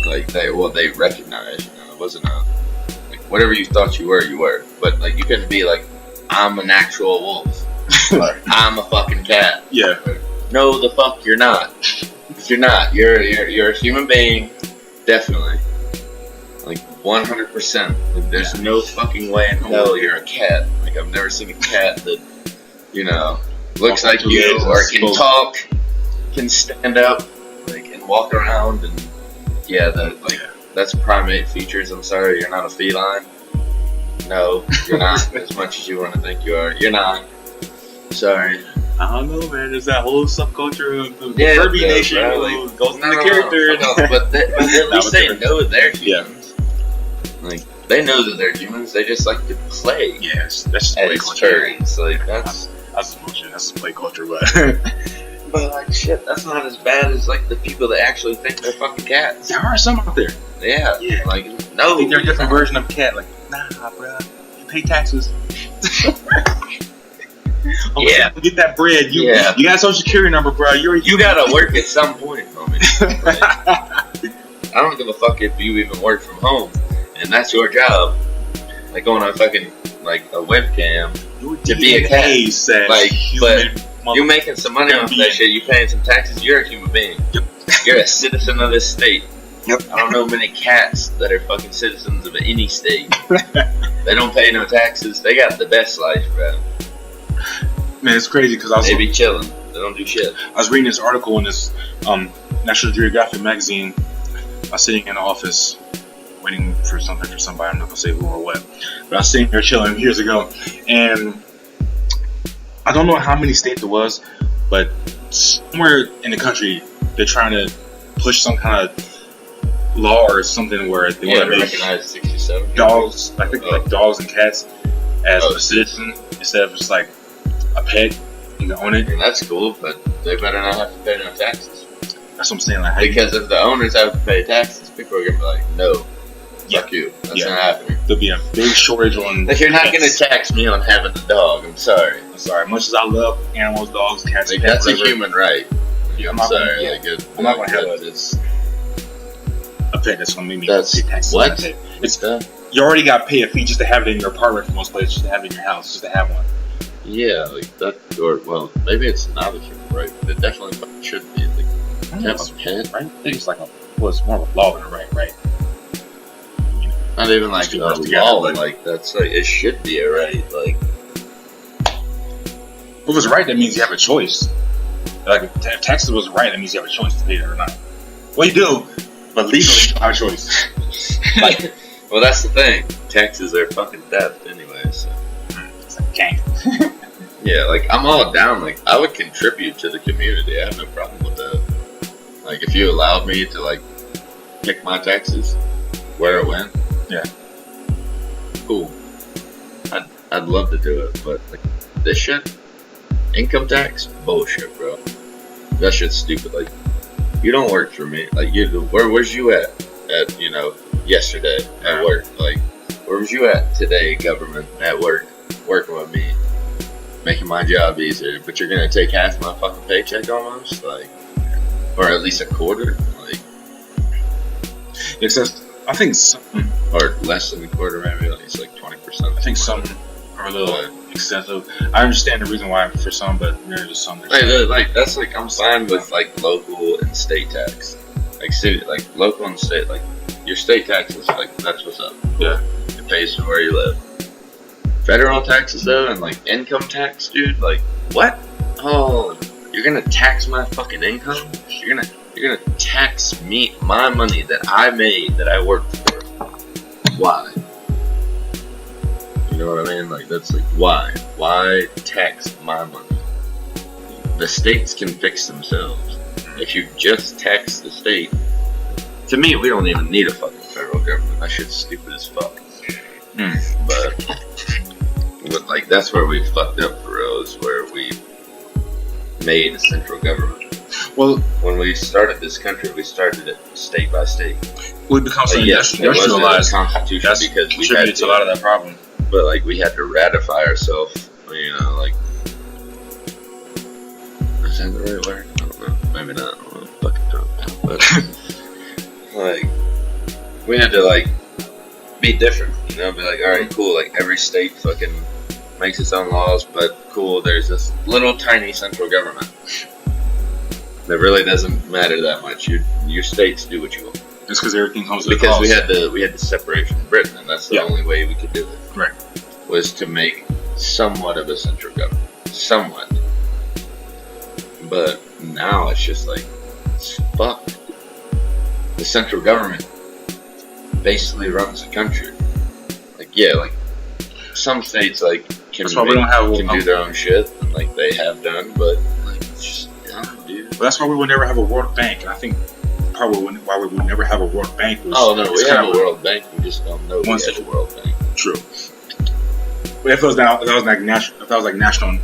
B: Like they recognized. You know, it wasn't a like whatever you thought you were. But like you couldn't be like, I'm an actual wolf. Or I'm a fucking cat.
A: Yeah.
B: No, the fuck you're not. You're not. You're a human being. Definitely. Like 100%. Like, there's no fucking way in hell you're a cat. Like I've never seen a cat that, you know, looks like you or can talk, can stand up, like and walk around and that's primate features. I'm sorry, you're not a feline. No, you're not. As much as you want to think you are, you're not. Sorry.
A: I don't know, man. There's that whole subculture of the Furby Nation really goes into the character.
B: But at least they know they're humans. Like they know that they're humans. They just like to play.
A: Yes, that's just
B: play culture. Like that's
A: bullshit. That's play culture, but
B: like shit. That's not as bad as like the people that actually think they're fucking cats.
A: There are some out there.
B: Yeah. Like
A: no, I think they're a different version of cat. Like nah, bro. You pay taxes.
B: Yeah,
A: get that bread. You got a social security number, bro. You
B: gotta work at some point, homie. Like, I don't give a fuck if you even work from home, and that's your job. Like on a fucking like a webcam to be a cat. Like, but you're making some money off that shit. You paying some taxes. You're a human being.
A: Yep.
B: You're a citizen of this state.
A: Yep.
B: I don't know many cats that are fucking citizens of any state. They don't pay no taxes. They got the best life, bro.
A: Man, it's crazy because
B: they be chilling. They don't do shit.
A: I was reading this article in this National Geographic magazine. I was sitting in the office waiting for something for somebody. I'm not gonna say who or what, but I was sitting there chilling years ago, and I don't know how many states it was, but somewhere in the country they're trying to push some kind of law or something where they want to make
B: recognize 67
A: dogs. I think like dogs and cats as a citizen instead of just like a pet. You can own it.
B: And that's cool, but they better not have to pay no taxes.
A: That's what I'm saying. Like,
B: because if the owners have to pay taxes, people are gonna be like, "No, fuck you. That's not happening."
A: There'll be a big shortage on.
B: Like, you're not gonna tax me on having a dog. I'm sorry.
A: Much as I love animals, dogs, cats,
B: like, that's a human right. I'm sorry.
A: I'm not gonna have this a pet that's gonna make me pay taxes.
B: What?
A: It's you already got to pay a fee just to have it in your apartment for most places, just to have it in your house, just to have one.
B: Yeah, like that, or well, maybe it's not a human right, but it definitely should be. Like, to have a pet,
A: right? I think it's like it's more of a law than a right?
B: You know, not even like a law, like that's like it should be a right. Like,
A: if it's right, that means you have a choice. Like if taxes was right, that means you have a choice to pay it or not. Well, you do, but legally you don't have a choice.
B: Like, well, that's the thing. Taxes are fucking theft anyway. So.
A: It's like gang.
B: Yeah, like I'm all down. Like I would contribute to the community. I have no problem with that. Like if you allowed me to like pick my taxes, where it went,
A: yeah,
B: cool. I'd love to do it, but like this shit, income tax, bullshit, bro. That shit's stupid. Like you don't work for me. Like where's you at you know yesterday at work? Like where was you at today, government at work, working with me? Making my job easier, but you're gonna take half my fucking paycheck almost, like, or at least a quarter, like.
A: It's just, I think some,
B: or less than a quarter, maybe. Like it's like 20%.
A: I think some are a little excessive. I understand the reason why for some, but there are just some.
B: Like that's like I'm fine with like local and state tax, like city, like local and state, like your state taxes, like that's what's up.
A: Yeah,
B: it pays for where you live. Federal taxes though, and like income tax, dude, like what? Oh, you're gonna tax my fucking income? You're gonna tax me, my money that I made, that I worked for. Why? You know what I mean? Like that's like why? Why tax my money? The states can fix themselves. If you just tax the state, to me, we don't even need a fucking federal government. That shit's stupid as fuck. But But like that's where we fucked up for real, is where we made a central government.
A: Well,
B: when we started this country, we started it state by state.
A: We become so
B: industrialized constitution because we had
A: to a lot of that problem.
B: But like we had to ratify ourselves, you know, like is that the right word? I don't know. Maybe not. I don't know. Fucking drunk now, but like we had to like be different, you know, be like, all right, cool, like every state fucking makes its own laws, but cool, there's this little tiny central government that really doesn't matter that much. Your states do what you want.
A: It's because everything comes with
B: because we had the separation of Britain, and that's the only way we could do it.
A: Right.
B: Was to make somewhat of a central government, somewhat. But now it's just like it's fucked. The central government basically runs the country. Like like some states like can do their own shit, and like they have done, but like it's just dumb, dude.
A: Well, that's why we would never have a World Bank, and I think probably why we would never have a World Bank was
B: we have a World Bank, we just don't know we have a World Bank.
A: True. But if it was like international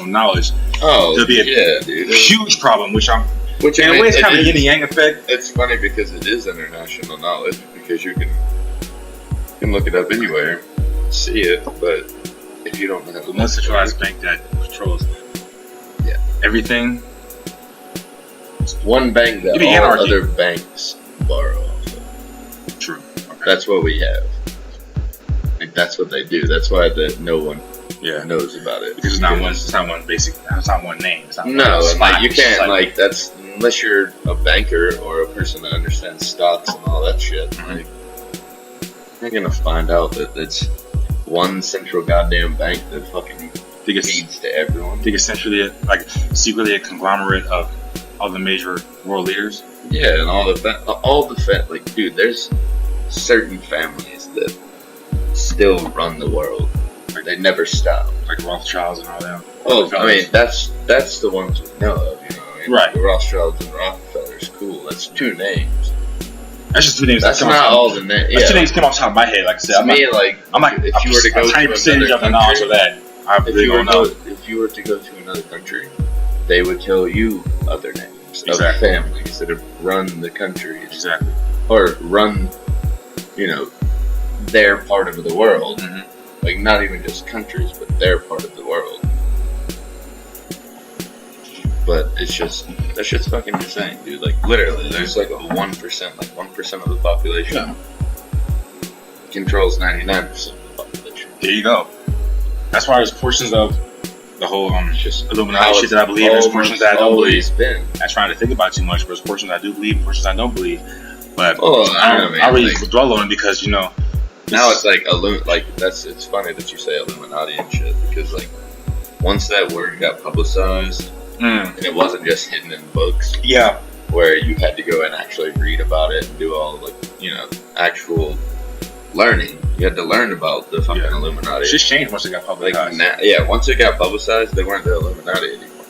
A: knowledge, there'd be a huge problem, which in a way it's kind of a yin and yang effect.
B: It's funny because it is international knowledge, because you can look it up anywhere, see it, but if you don't have
A: one centralized bank that controls everything,
B: one bank that all other banks borrow off of.
A: True. Okay.
B: That's what we have. Like that's what they do. That's why no one knows about it.
A: Because it's not one name. It's not
B: and like you can't like that's unless you're a banker or a person that understands stocks and all that shit.
A: Mm-hmm.
B: Like you're gonna find out that it's one central goddamn bank that fucking feeds to everyone.
A: I think essentially secretly a conglomerate of all the major world leaders.
B: Yeah, and all the like dude, there's certain families that still run the world. Like they never stop.
A: Like Rothschilds and all that.
B: Oh, I mean that's the ones we know of, you know. I mean,
A: right.
B: The Rothschilds and Rockefellers, cool. That's two names.
A: That's just two names.
B: That's not all the names.
A: That's two names come off the top of my head. Like I said,
B: if you were to go
A: a tiny percentage of the knowledge of that, I really don't know.
B: If you were to go to another country, they would tell you other names of families that have run the country.
A: Exactly.
B: Or run, you know, their part of the world.
A: Mm-hmm.
B: Like not even just countries, but their part of the world. But that's just fucking insane, dude. Like literally, there's like a 1%, like 1% of the population controls 99% of the population.
A: There you go. That's why there's portions of the whole
B: just
A: Illuminati shit that I believe. There's portions that I don't believe.
B: Been.
A: I'm trying to think about too much, but there's portions I do believe, portions I don't believe. But
B: I
A: really dwell on it because
B: now it's like it's funny that you say Illuminati and shit, because like once that word got publicized and it wasn't just hidden in books, where you had to go and actually read about it and do all like actual learning. You had to learn about the fucking Illuminati.
A: It just changed once it got publicized.
B: Once it got publicized, they weren't the Illuminati anymore.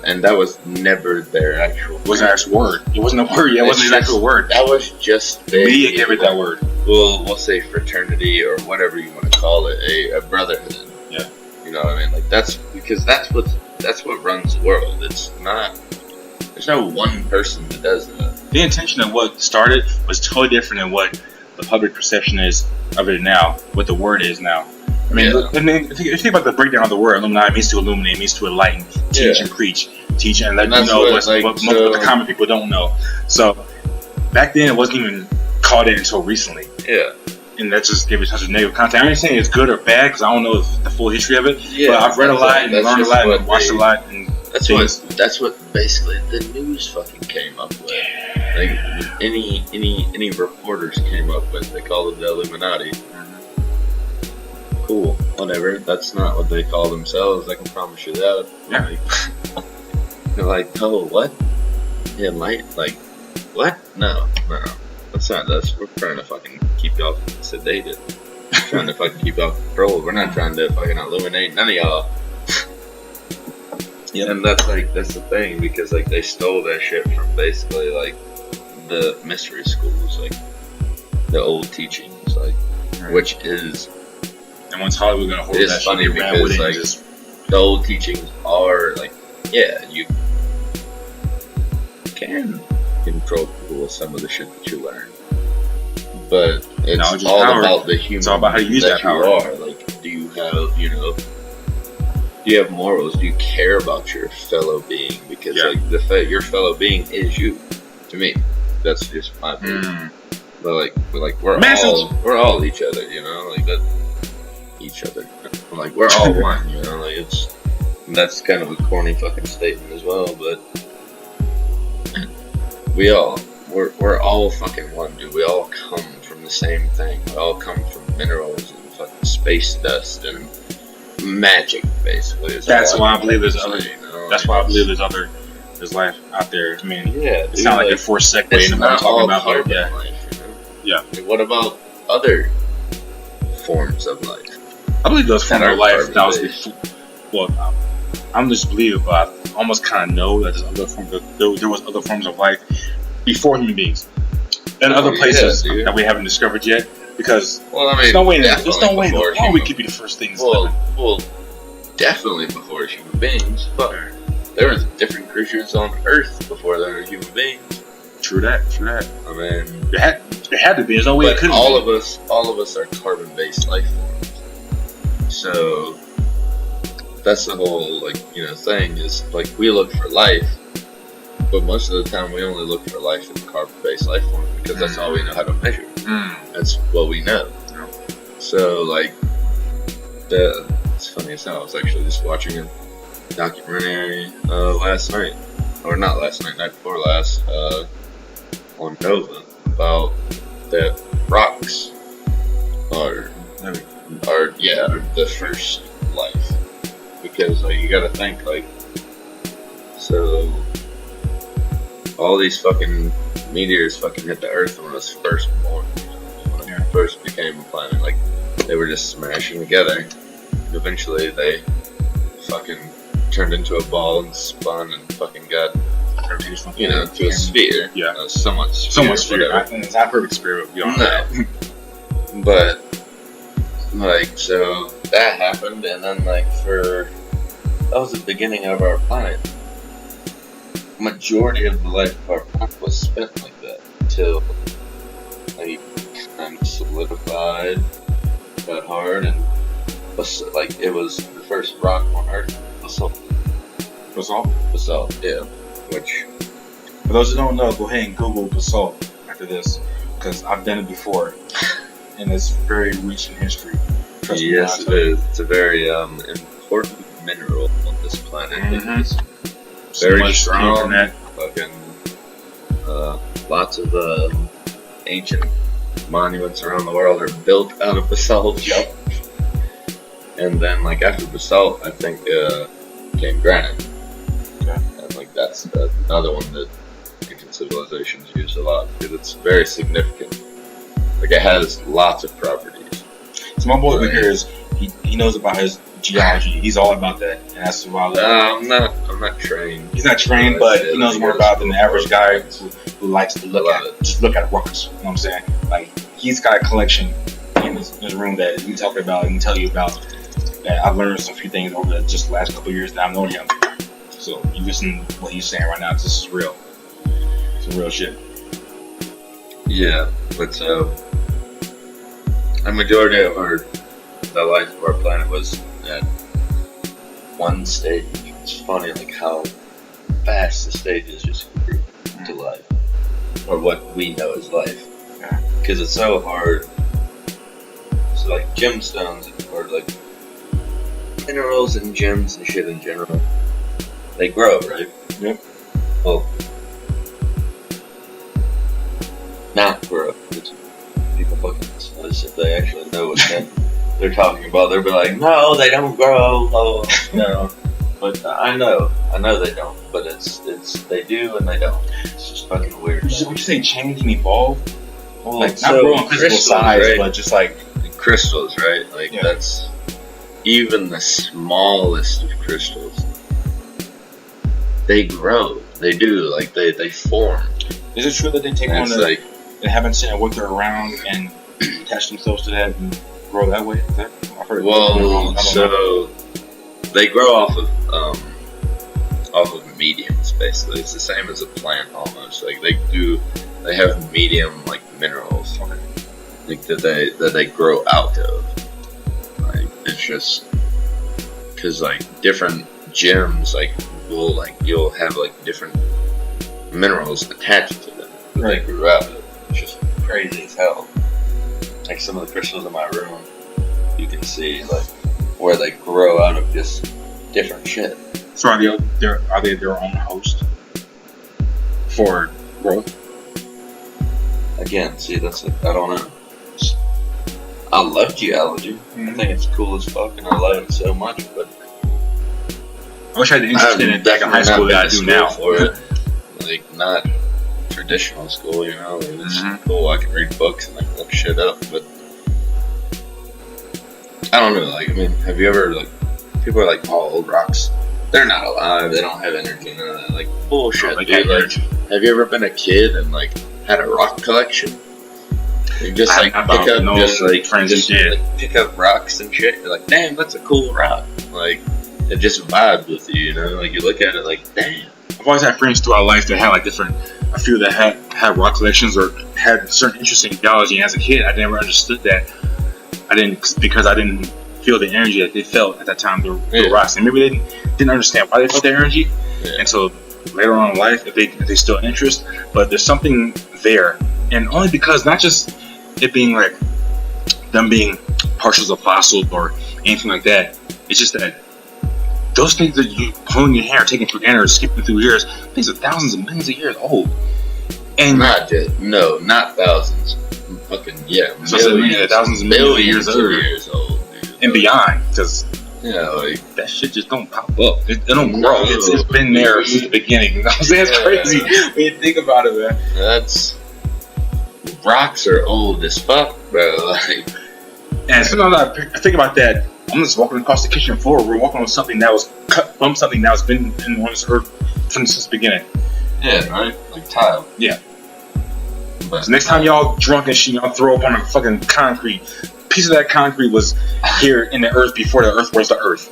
B: And that was never their actual.
A: It wasn't an actual word. It wasn't a word. Yeah, it wasn't an actual word.
B: That was just
A: the media gave it that word.
B: We'll say fraternity or whatever you want to call it, a brotherhood.
A: Yeah.
B: You know what I mean? Like that's what runs the world. It's not. There's no one person that does that.
A: The intention of what started was totally different than what the public perception is of it now. What the word is now. I mean, if you think about the breakdown of the word, Illuminati means to illuminate, means to enlighten, teach and preach, teach and let you know what the common people don't know. So back then, it wasn't even called in until recently.
B: Yeah.
A: And that just gave it such a negative content. I'm not saying it's good or bad because I don't know the full history of it.
B: Yeah,
A: but I've read a lot and learned a lot and watched a lot. And
B: that's what basically the news fucking came up with. Like any reporters came up with. They called it the Illuminati. Cool, whatever. That's not what they call themselves. I can promise you that.
A: Yeah.
B: They're like, oh, what? Yeah, like, what? No. That's not us. We're trying to fucking keep y'all sedated. We're trying to fucking keep y'all controlled. We're not trying to fucking illuminate none of y'all. Yeah. And that's the thing, because like they stole that shit from basically like the mystery schools, like the old teachings, like which is
A: And once Hollywood got a hold of that,
B: it's funny
A: shit, ran with
B: because
A: it
B: like
A: and just
B: the old teachings are like, yeah, you can control people with some of the shit that you learn, but it's all
A: power.
B: about the human.
A: It's all about how you use that power.
B: You are. Like, do you have, you know, do you have morals? Do you care about your fellow being? Because like your fellow being is you. To me, that's just my opinion. But like we're all each other, you know, like that. Each other, like we're all one, you know. Like that's kind of a corny fucking statement as well, but we're all fucking one, dude. We all come from the same thing. We all come from minerals and fucking space dust and magic, basically.
A: That's why I believe there's other.
B: You know?
A: That's why I believe there's life out there. I mean,
B: yeah,
A: it's not like a forced segue into what I'm talking about, but yeah,
B: life, you know?
A: Yeah.
B: Like, what about other forms of life?
A: I believe those forms of life that was before. Well, I'm just believe, but I almost kind of know that there was other forms of life before human beings and other places that we haven't discovered yet. Because there's no way in the world we could be the first things.
B: Well, definitely before human beings, but there was different creatures on Earth before there were human beings.
A: True that.
B: I mean,
A: it had to be. There's no way it couldn't.
B: All of us are carbon-based life forms. So that's the whole thing is like we look for life, but most of the time we only look for life in carbon-based life form because that's all we know how to measure. That's what we know. So like, it's funny as hell. I was actually just watching a documentary last night, or not last night, night before last, on Nova about that rocks are the first life, because like you gotta think like, so all these fucking meteors fucking hit the Earth when it was first born, when it first became a planet. Like they were just smashing together. Eventually they fucking turned into a ball and spun and fucking got to a sphere.
A: Yeah,
B: somewhat sphere.
A: It's not perfect sphere, but beyond that.
B: But like, so that happened, and then like that was the beginning of our planet. Majority of the life of our planet was spent like that until like kind of solidified, got hard, and like it was the first rock on Earth. Basalt, yeah. Which,
A: for those who don't know, go ahead and Google basalt after this, because I've done it before, and it's very rich in history.
B: Yes, it is. It's a very important mineral on this planet. It's very strong. Fucking lots of ancient monuments around the world are built out of basalt.
A: Yep.
B: And then, like after basalt, I think came granite. And like that's another one that ancient civilizations use a lot because it's very significant. Like it has lots of properties.
A: So my boy over here he knows about his geology. He's all about that, and that's why
B: I'm not trained.
A: He's not trained, but he knows more about it than the average guy who likes to look at rocks. You know what I'm saying? Like he's got a collection in his room that he talking about and tell you about. That I've learned some few things over just the last couple of years that I've known him. So you listen to what he's saying right now. This is real. It's some real shit.
B: Yeah, but a majority of the life of our planet was at one stage. It's funny like how fast the stages just grew to life, or what we know as life, because it's so hard. So like gemstones, or like minerals and gems and shit in general, they grow, right?
A: Yep.
B: Well, not grow. People fucking as if they actually know what they're talking about. They'll be like, no, they don't grow. Oh, no. But I know they don't. But it's they do and they don't. It's just fucking weird.
A: Would you say change and evolve?
B: Well,
A: like not growing physical size, right? But just like
B: crystals, right? Like that's even the smallest of crystals. They grow. They do. Like they form.
A: Is it true that they take on they haven't seen what they're around and attach themselves to that and grow that way? Is that
B: Well, so they grow off of mediums basically. It's the same as a plant almost. Like they have medium like minerals, like that they grow out of. Like it's just because like different gems you'll have like different minerals attached to them that they grew out of. It's just crazy as hell. Like some of the crystals in my room, you can see like where they grow out of just different shit.
A: So are they their own host for growth?
B: Again, see, I don't know. I love geology. I think it's cool as fuck, and I love it so much. But
A: I wish I had interested in it back in high school that I do now.
B: For it, like not traditional school, you know. It's cool. I can read books and like look shit up, but I don't know. Like, I mean, have you ever like people are like, "Oh, old rocks, they're not alive. They don't have energy." None of that. Like bullshit. Like, have you ever been a kid and like had a rock collection? You just like pick up rocks and shit. You're like, damn, that's a cool rock. Like it just vibes with you, you know. Like you look at it, like, damn.
A: I've always had friends throughout life that had like a few that had rock collections or had certain interest in geology. And as a kid, I never understood that. Because I didn't feel the energy that they felt at that time. The rocks, and maybe they didn't understand why they felt that energy until later on in life, if they still had interest. But there's something there, and only because not just it being like them being partials of fossils or anything like that. It's just that those things that you pulling your hair, taking for granted, or skipping through years, things are thousands and millions of years old. And
B: not thousands. Fucking
A: thousands and millions of
B: years old, dude.
A: And beyond, because
B: like
A: that shit just don't pop up. It don't grow. It's been there since the beginning. You know what I'm saying? It's crazy when you think about it, man.
B: Rocks are old as fuck, bro. Like,
A: and sometimes I think about that. I'm just walking across the kitchen floor. We're walking on something that was cut from something that's been on this earth since the beginning.
B: Yeah, right? Like tile.
A: Yeah. But so next time y'all drunk and shit, y'all throw up on a fucking concrete. Piece of that concrete was here in the earth before the earth was the earth.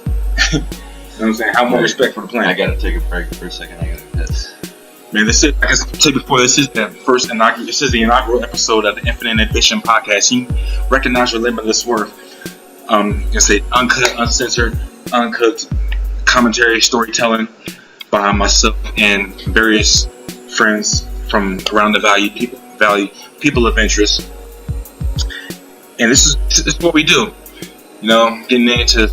A: You know what I'm saying? Have more respect for the planet.
B: I gotta take a break for a second. I gotta piss.
A: Man, this is, like I said before, this is the inaugural episode of the Infinite Ambition podcast. You recognize your limitless worth. It's a uncut, uncensored, uncooked commentary, storytelling by myself and various friends from around the Valley people of interest. And this is what we do. You know, getting into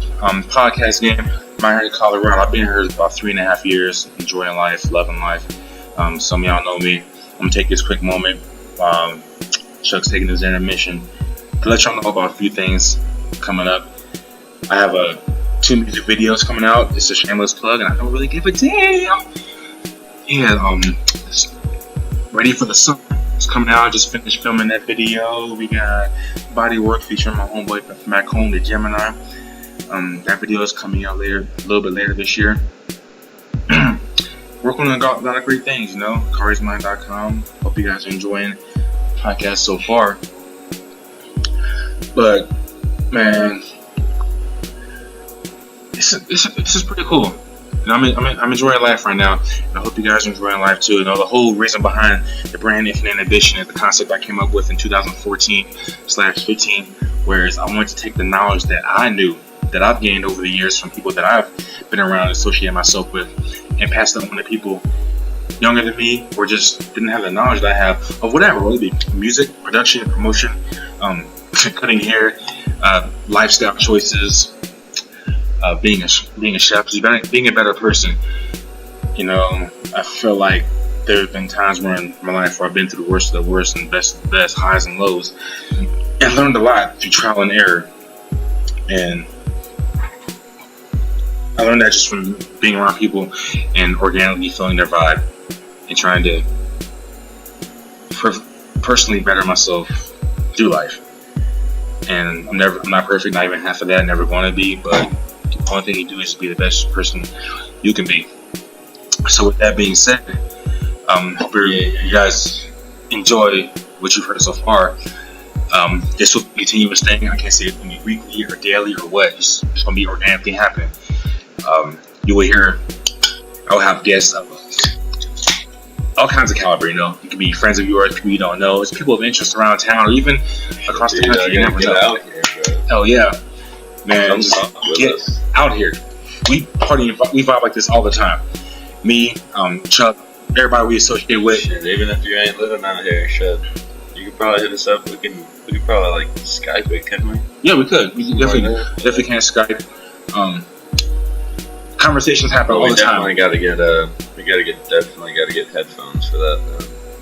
A: podcast game. I'm here in Colorado. I've been here about 3.5 years, enjoying life, loving life. Some of y'all know me. I'm gonna take this quick moment. Chuck's taking his intermission to let y'all know about a few things coming up. I have 2 music videos coming out. It's a shameless plug, and I don't really give a damn. Yeah, Ready for the Summer. It's coming out. I just finished filming that video. We got Body Work featuring my homeboy from back home, the Gemini. That video is coming out a little bit later this year. Working on a lot of great things, you know. Khari'sMind.com. Hope you guys are enjoying the podcast so far. But man, this is pretty cool. You know, I'm enjoying life right now, and I hope you guys are enjoying life too. You know, the whole reason behind the brand Infinite Ambition is the concept I came up with in 2014/15, whereas I wanted to take the knowledge that I knew, that I've gained over the years from people that I've been around and associated myself with, and pass it on to people younger than me or just didn't have the knowledge that I have of whatever, whether it be music, production, promotion, cutting hair, lifestyle choices, being a chef, just being a better person. You know, I feel like there have been times in my life where I've been through the worst of the worst and best of the best, highs and lows, and learned a lot through trial and error. And I learned that just from being around people and organically feeling their vibe and trying to personally better myself through life. And I'm not perfect, not even half of that, never going to be, but the only thing you do is be the best person you can be. So with that being said, hope you guys enjoy what you've heard so far. This will be a continuous thing. I can't say it's going to be weekly or daily or what. It's going to be organically happening. You will hear, I'll have guests of all kinds of caliber, you know. It could be friends of yours, people you don't know. It's people of interest around town or even across the country. You never know.
B: Out here, bro.
A: Hell yeah. Man, just get out here. We party, we vibe like this all the time. Me, Chuck, everybody we associate with.
B: Shit, even if you ain't living out here, shit, you could probably hit us up. We could probably like Skype it, couldn't we?
A: Yeah, we could. We definitely can Skype. Conversations happen all the time.
B: We definitely gotta get headphones for that.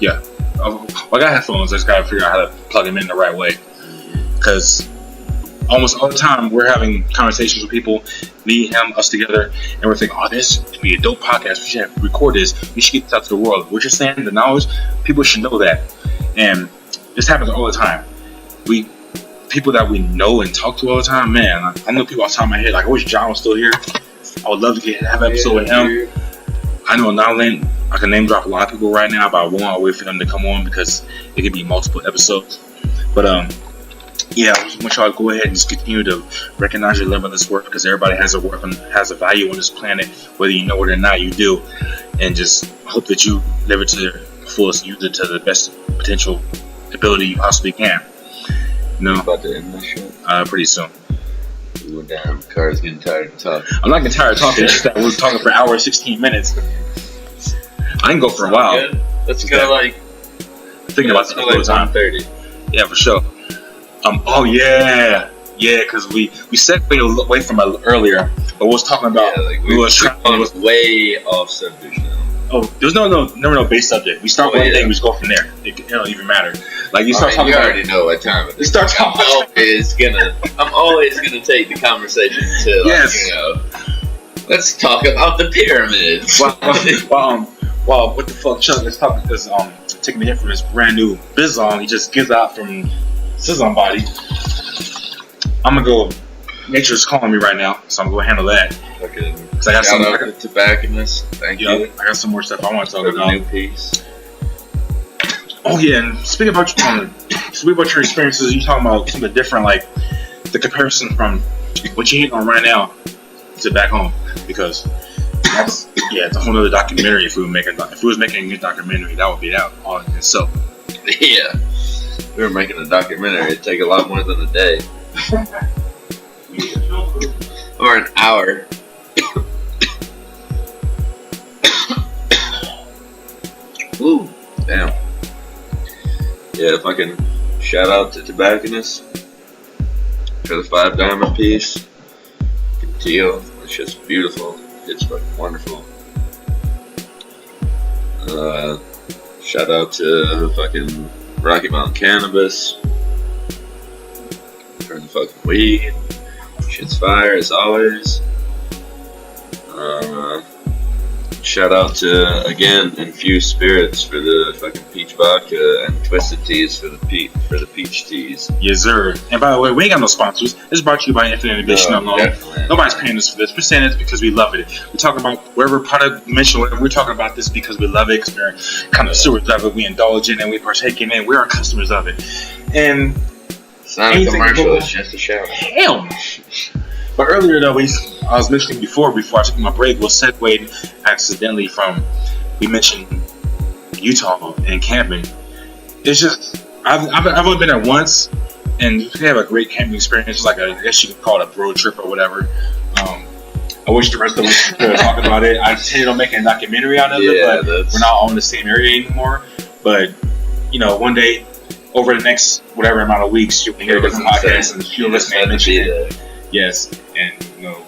A: Yeah. Well, I got headphones. I just gotta figure out how to plug them in the right way. Because almost all the time we're having conversations with people, me, him, us together, and we're thinking, oh, this could be a dope podcast. We should record this. We should get this out to the world. What you're saying, the knowledge, people should know that. And this happens all the time. People that we know and talk to all the time, man, I know people off the top of my head, like, I wish John was still here. I would love to have an episode with him. Dude. I know I can name drop a lot of people right now, but I won't wait for them to come on because it could be multiple episodes. But yeah, I want y'all to go ahead and just continue to recognize your limitless worth, because everybody has a worth and has a value on this planet, whether you know it or not. You do, and just hope that you live it to the fullest, use it to the best potential ability you possibly can. You know,
B: about to end this shit.
A: Pretty soon.
B: We went down. Khari's getting tired of talking.
A: I'm not getting tired of talking. It's just that we're talking for an hour and 16 minutes. I can go for a while.
B: Good. Let's go like.
A: Thinking about the whole time.
B: 30. Yeah,
A: for sure. Oh yeah, because we segued away from it earlier, but we was talking about
B: we was way off subject now.
A: Oh, there's no base subject. We start one thing, we just go from there. It don't even matter. Like you start talking.
B: You already know what time it is.
A: You start talking.
B: I'm always gonna take the conversation to let's talk about the pyramids.
A: Well, what the fuck, Chuck is talking is taking the hit from his brand new Bizon. He just gives out from Sizzon body. I'm gonna go. Nature's calling me right now, so I'm gonna go handle that.
B: Okay.
A: Cause I got some
B: tobacconist. Thank you.
A: I got some more stuff I want to talk about.
B: New piece.
A: Oh yeah, and speaking about your experiences, you talking about something different, like the comparison from what you're hitting on right now to back home, because that's it's a whole other documentary. If we was making a good documentary, that would be that all in itself.
B: Yeah. If we were making a documentary, it'd take a lot more than a day. Or an hour. Ooh, damn. Yeah, if I can shout out to Tobacconist for the 5 diamond piece. Teal, it's just beautiful. It's fucking wonderful. Shout out to fucking Rocky Mountain Cannabis for the fucking weed. Shit's fire as always. Shout out to again Infused Spirits for the fucking peach vodka and Twisted Teas for the peach teas.
A: Yes, sir. And by the way, we ain't got no sponsors. This is brought to you by Infinite Ambition alone. Nobody's paying us for this. We're saying this because we love it. We're talking about wherever product mentioned, whatever. We're talking about this because we love it. Because we're kind of stewards of it. We indulge in it. And we partake in it. We are customers of it. And
B: it's not a commercial. It's just a shout.
A: Hell. But earlier though, I was mentioning before I took my break, was segued accidentally from, we mentioned Utah and camping. It's just, I've only been there once, and we have a great camping experience. It's like I guess you could call it a road trip or whatever. I wish the rest of us could talk about it. I intended on making a documentary out of it, but we're not all in the same area anymore. But, one day, over the next whatever amount of weeks, you'll hear different podcasts and you'll listen and mention it. Yes, and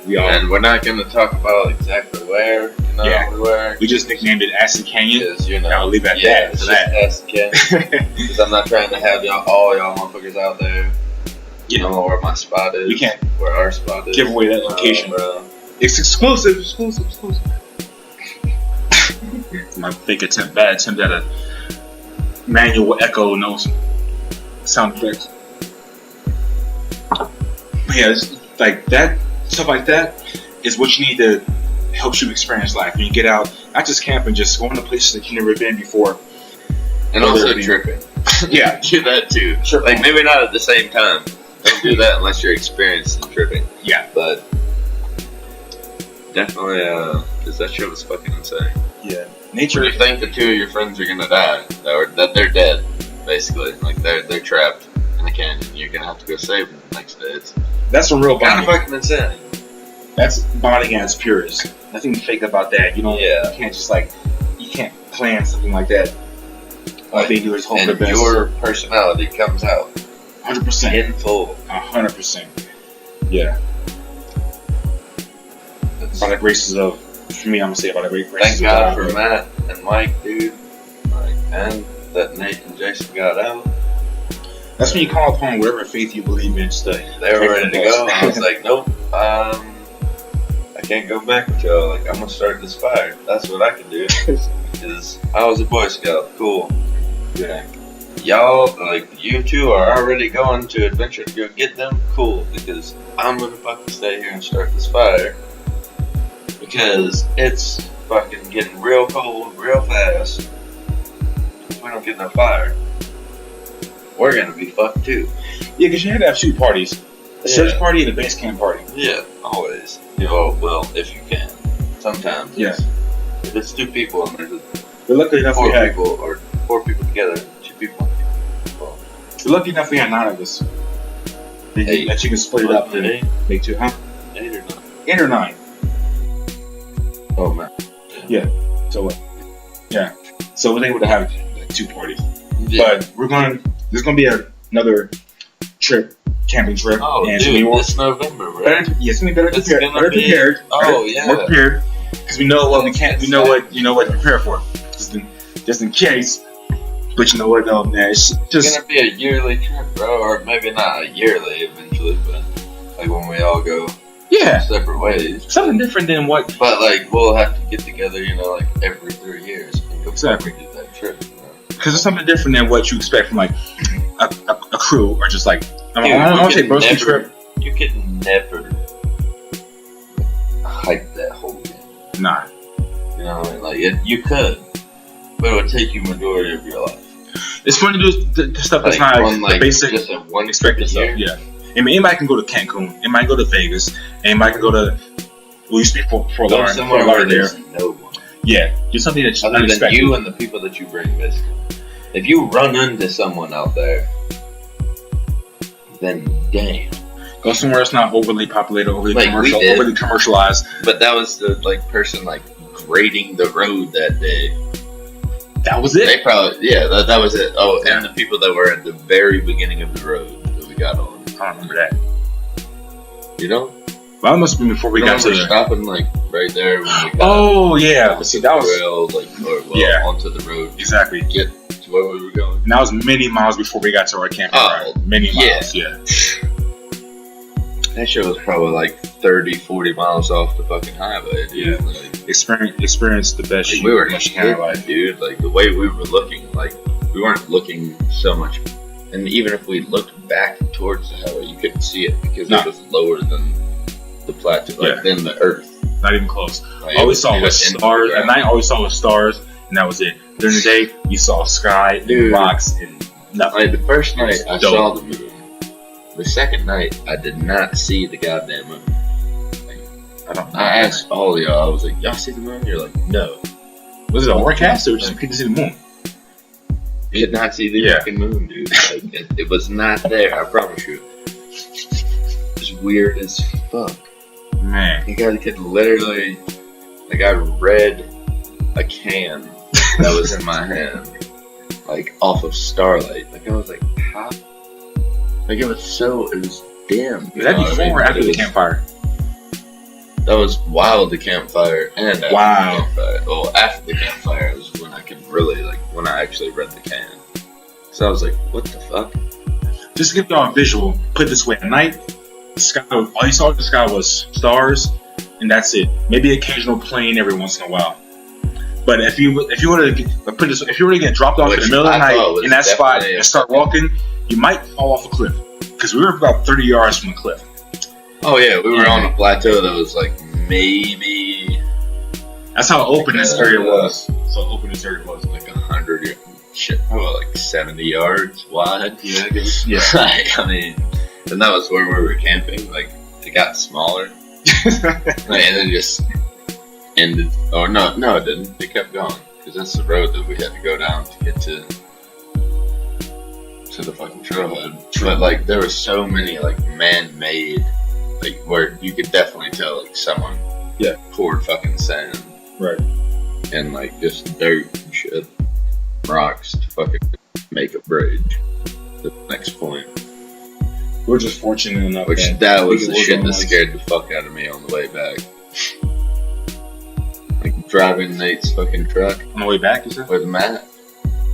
A: we all.
B: And we're not going to talk about exactly where. Where.
A: We just nicknamed it Acid Canyon.
B: Because
A: I'll leave it at that.
B: It's just Acid Canyon. Because I'm not trying to have all y'all motherfuckers out there. You know where my spot is.
A: We can't.
B: Where our spot is.
A: Give away that location, bro. It's exclusive. My bad attempt at a manual echo sound effects. But yeah, it's like that stuff like that is what you need to help you experience life. When you get out, not just camping, just going to places that you've never been before,
B: And also tripping.
A: Yeah.
B: Do that too. Like, maybe not at the same time. Don't do that unless you're experienced in tripping.
A: Yeah.
B: But definitely, because that shit was fucking insane.
A: Yeah. Nature.
B: When you think the two of your friends are gonna die, that they're dead, basically. Like, they're trapped in the canyon. You're gonna have to go save them the next day.
A: That's a real bonding.
B: Kind of fucking insane.
A: That's bonding at its purest. Nothing fake about that. You know, you can't just you can't plan something like that. All they do is hope the best.
B: Your personality comes out
A: 100%
B: in full.
A: 100%. Yeah. About the graces of, for me, I'm gonna say about the great graces.
B: Thank God for Matt and Mike, dude. And that Nate and Jason got out.
A: That's when you call upon whatever faith you believe in.
B: They were ready to go. I was like, nope. I can't go back with y'all. Like, I'm gonna start this fire. That's what I can do. Because I was a Boy Scout. Cool.
A: Yeah.
B: Y'all, like, you two are already going to adventure to go get them. Cool. Because I'm gonna fucking stay here and start this fire. Because it's fucking getting real cold real fast. If we don't get no fire, we're gonna be fucked too.
A: Yeah, because you had to have 2 parties. A search party and a base camp party.
B: Yeah, always. Well, if you can. Sometimes.
A: Yeah.
B: If it's 2 people and there's
A: We're lucky enough
B: 4
A: we had
B: people, or 4 people together, 2 people. Well,
A: we're lucky enough we had 9 of us. That you can split it up and make 2, huh?
B: 8 or 9.
A: 8 or 9.
B: Oh man.
A: Yeah. So what? Yeah. So we're able to have 2 parties.
B: Yeah.
A: But there's gonna be another trip, camping trip.
B: Oh,
A: and
B: dude, this November, right?
A: It's gonna be better prepared.
B: Oh, yeah.
A: More prepared. Because we know what we can't. We know what to prepare for. Just in case. But you know what though, man? It's
B: gonna be a yearly trip, bro, or maybe not a yearly eventually, but like when we all go.
A: Yeah.
B: Separate ways.
A: Something different than what.
B: But like we'll have to get together, like every 3 years and go
A: exactly
B: do that trip.
A: Because it's something different than what you expect from like a crew or just like I
B: Dude,
A: want to say broski trip.
B: You could never hike that whole thing.
A: Nah.
B: You know what I mean? Like you could, but it would take you majority of your life.
A: It's fun to do the stuff that's not the basic,
B: just one
A: expected stuff. Yeah. I mean, anybody can go to Cancun. Anybody go to Vegas. Anybody can go to. We used to be Fort Lauderdale there.
B: No one.
A: Yeah, do something that's
B: other than you and the people that you bring with. If you run into someone out there, then damn.
A: Go somewhere that's not overly populated, overly commercialized.
B: But that was the person grading the road that day.
A: That was it.
B: They probably that was it. Oh, yeah. And the people that were at the very beginning of the road that we got on.
A: I don't remember that.
B: You know?
A: Well, that must have been before we got to
B: stopping right there. When we got
A: oh yeah, see that was
B: trail, onto the road.
A: Exactly.
B: Get to where we were going.
A: And that was many miles before we got to our camping ground. Many miles. Yeah.
B: That shit was probably 30, 40 miles off the fucking highway, dude.
A: Yeah. Experience the best
B: we were hidden, dude. Like the way we were looking, we weren't looking so much. And even if we looked back towards the highway, you couldn't see it because it was lower than the plateau, than the earth.
A: Not even close. All we saw was stars. At night, all we saw was stars, and that was it. During the day, you saw sky, and rocks, and nothing.
B: The first night, I saw the moon. The second night, I did not see the goddamn moon. I asked all of y'all, I was like, y'all see the moon? You're like, no.
A: Was it a forecast or just couldn't see the moon?
B: Could not see the fucking moon, dude. It was not there, I promise you. It was weird as fuck.
A: Man.
B: You guys could literally, I read a can that was in my hand, off of starlight. I was like, how? It was dim.
A: Was that before or after the campfire?
B: That was while the campfire and after the campfire. Well, after the campfire was when I could really, when I actually read the can. So I was like, what the fuck?
A: Just to give y'all a visual, put it this way, at night, the sky, all you saw in the sky was stars, and that's it. Maybe occasional plane every once in a while. But if you were to get dropped off in the middle of the night in that spot and start walking, you might fall off a cliff. Because we were about 30 yards from the cliff.
B: Oh yeah, we were on a plateau that was maybe...
A: That's how open this area was. So open this area was.
B: 100 yards. shit, probably like 70 yards wide.
A: Yeah, I guess. Yeah.
B: Like, I mean, and that was where we were camping. Like, it got smaller. And then just ended. Or no, it didn't. It kept going. Because that's the road that we had to go down to get to the fucking trailhead. But, like, there were so many, like, man-made, like, where you could definitely tell, like, someone poured fucking sand.
A: Right.
B: And, like, just dirt and shit. Rocks to fucking make a bridge to the next point.
A: We're just fortunate enough.
B: That was the shit that scared the fuck out of me on the way back. Like driving Nate's fucking truck.
A: On the way back, you said?
B: With Matt.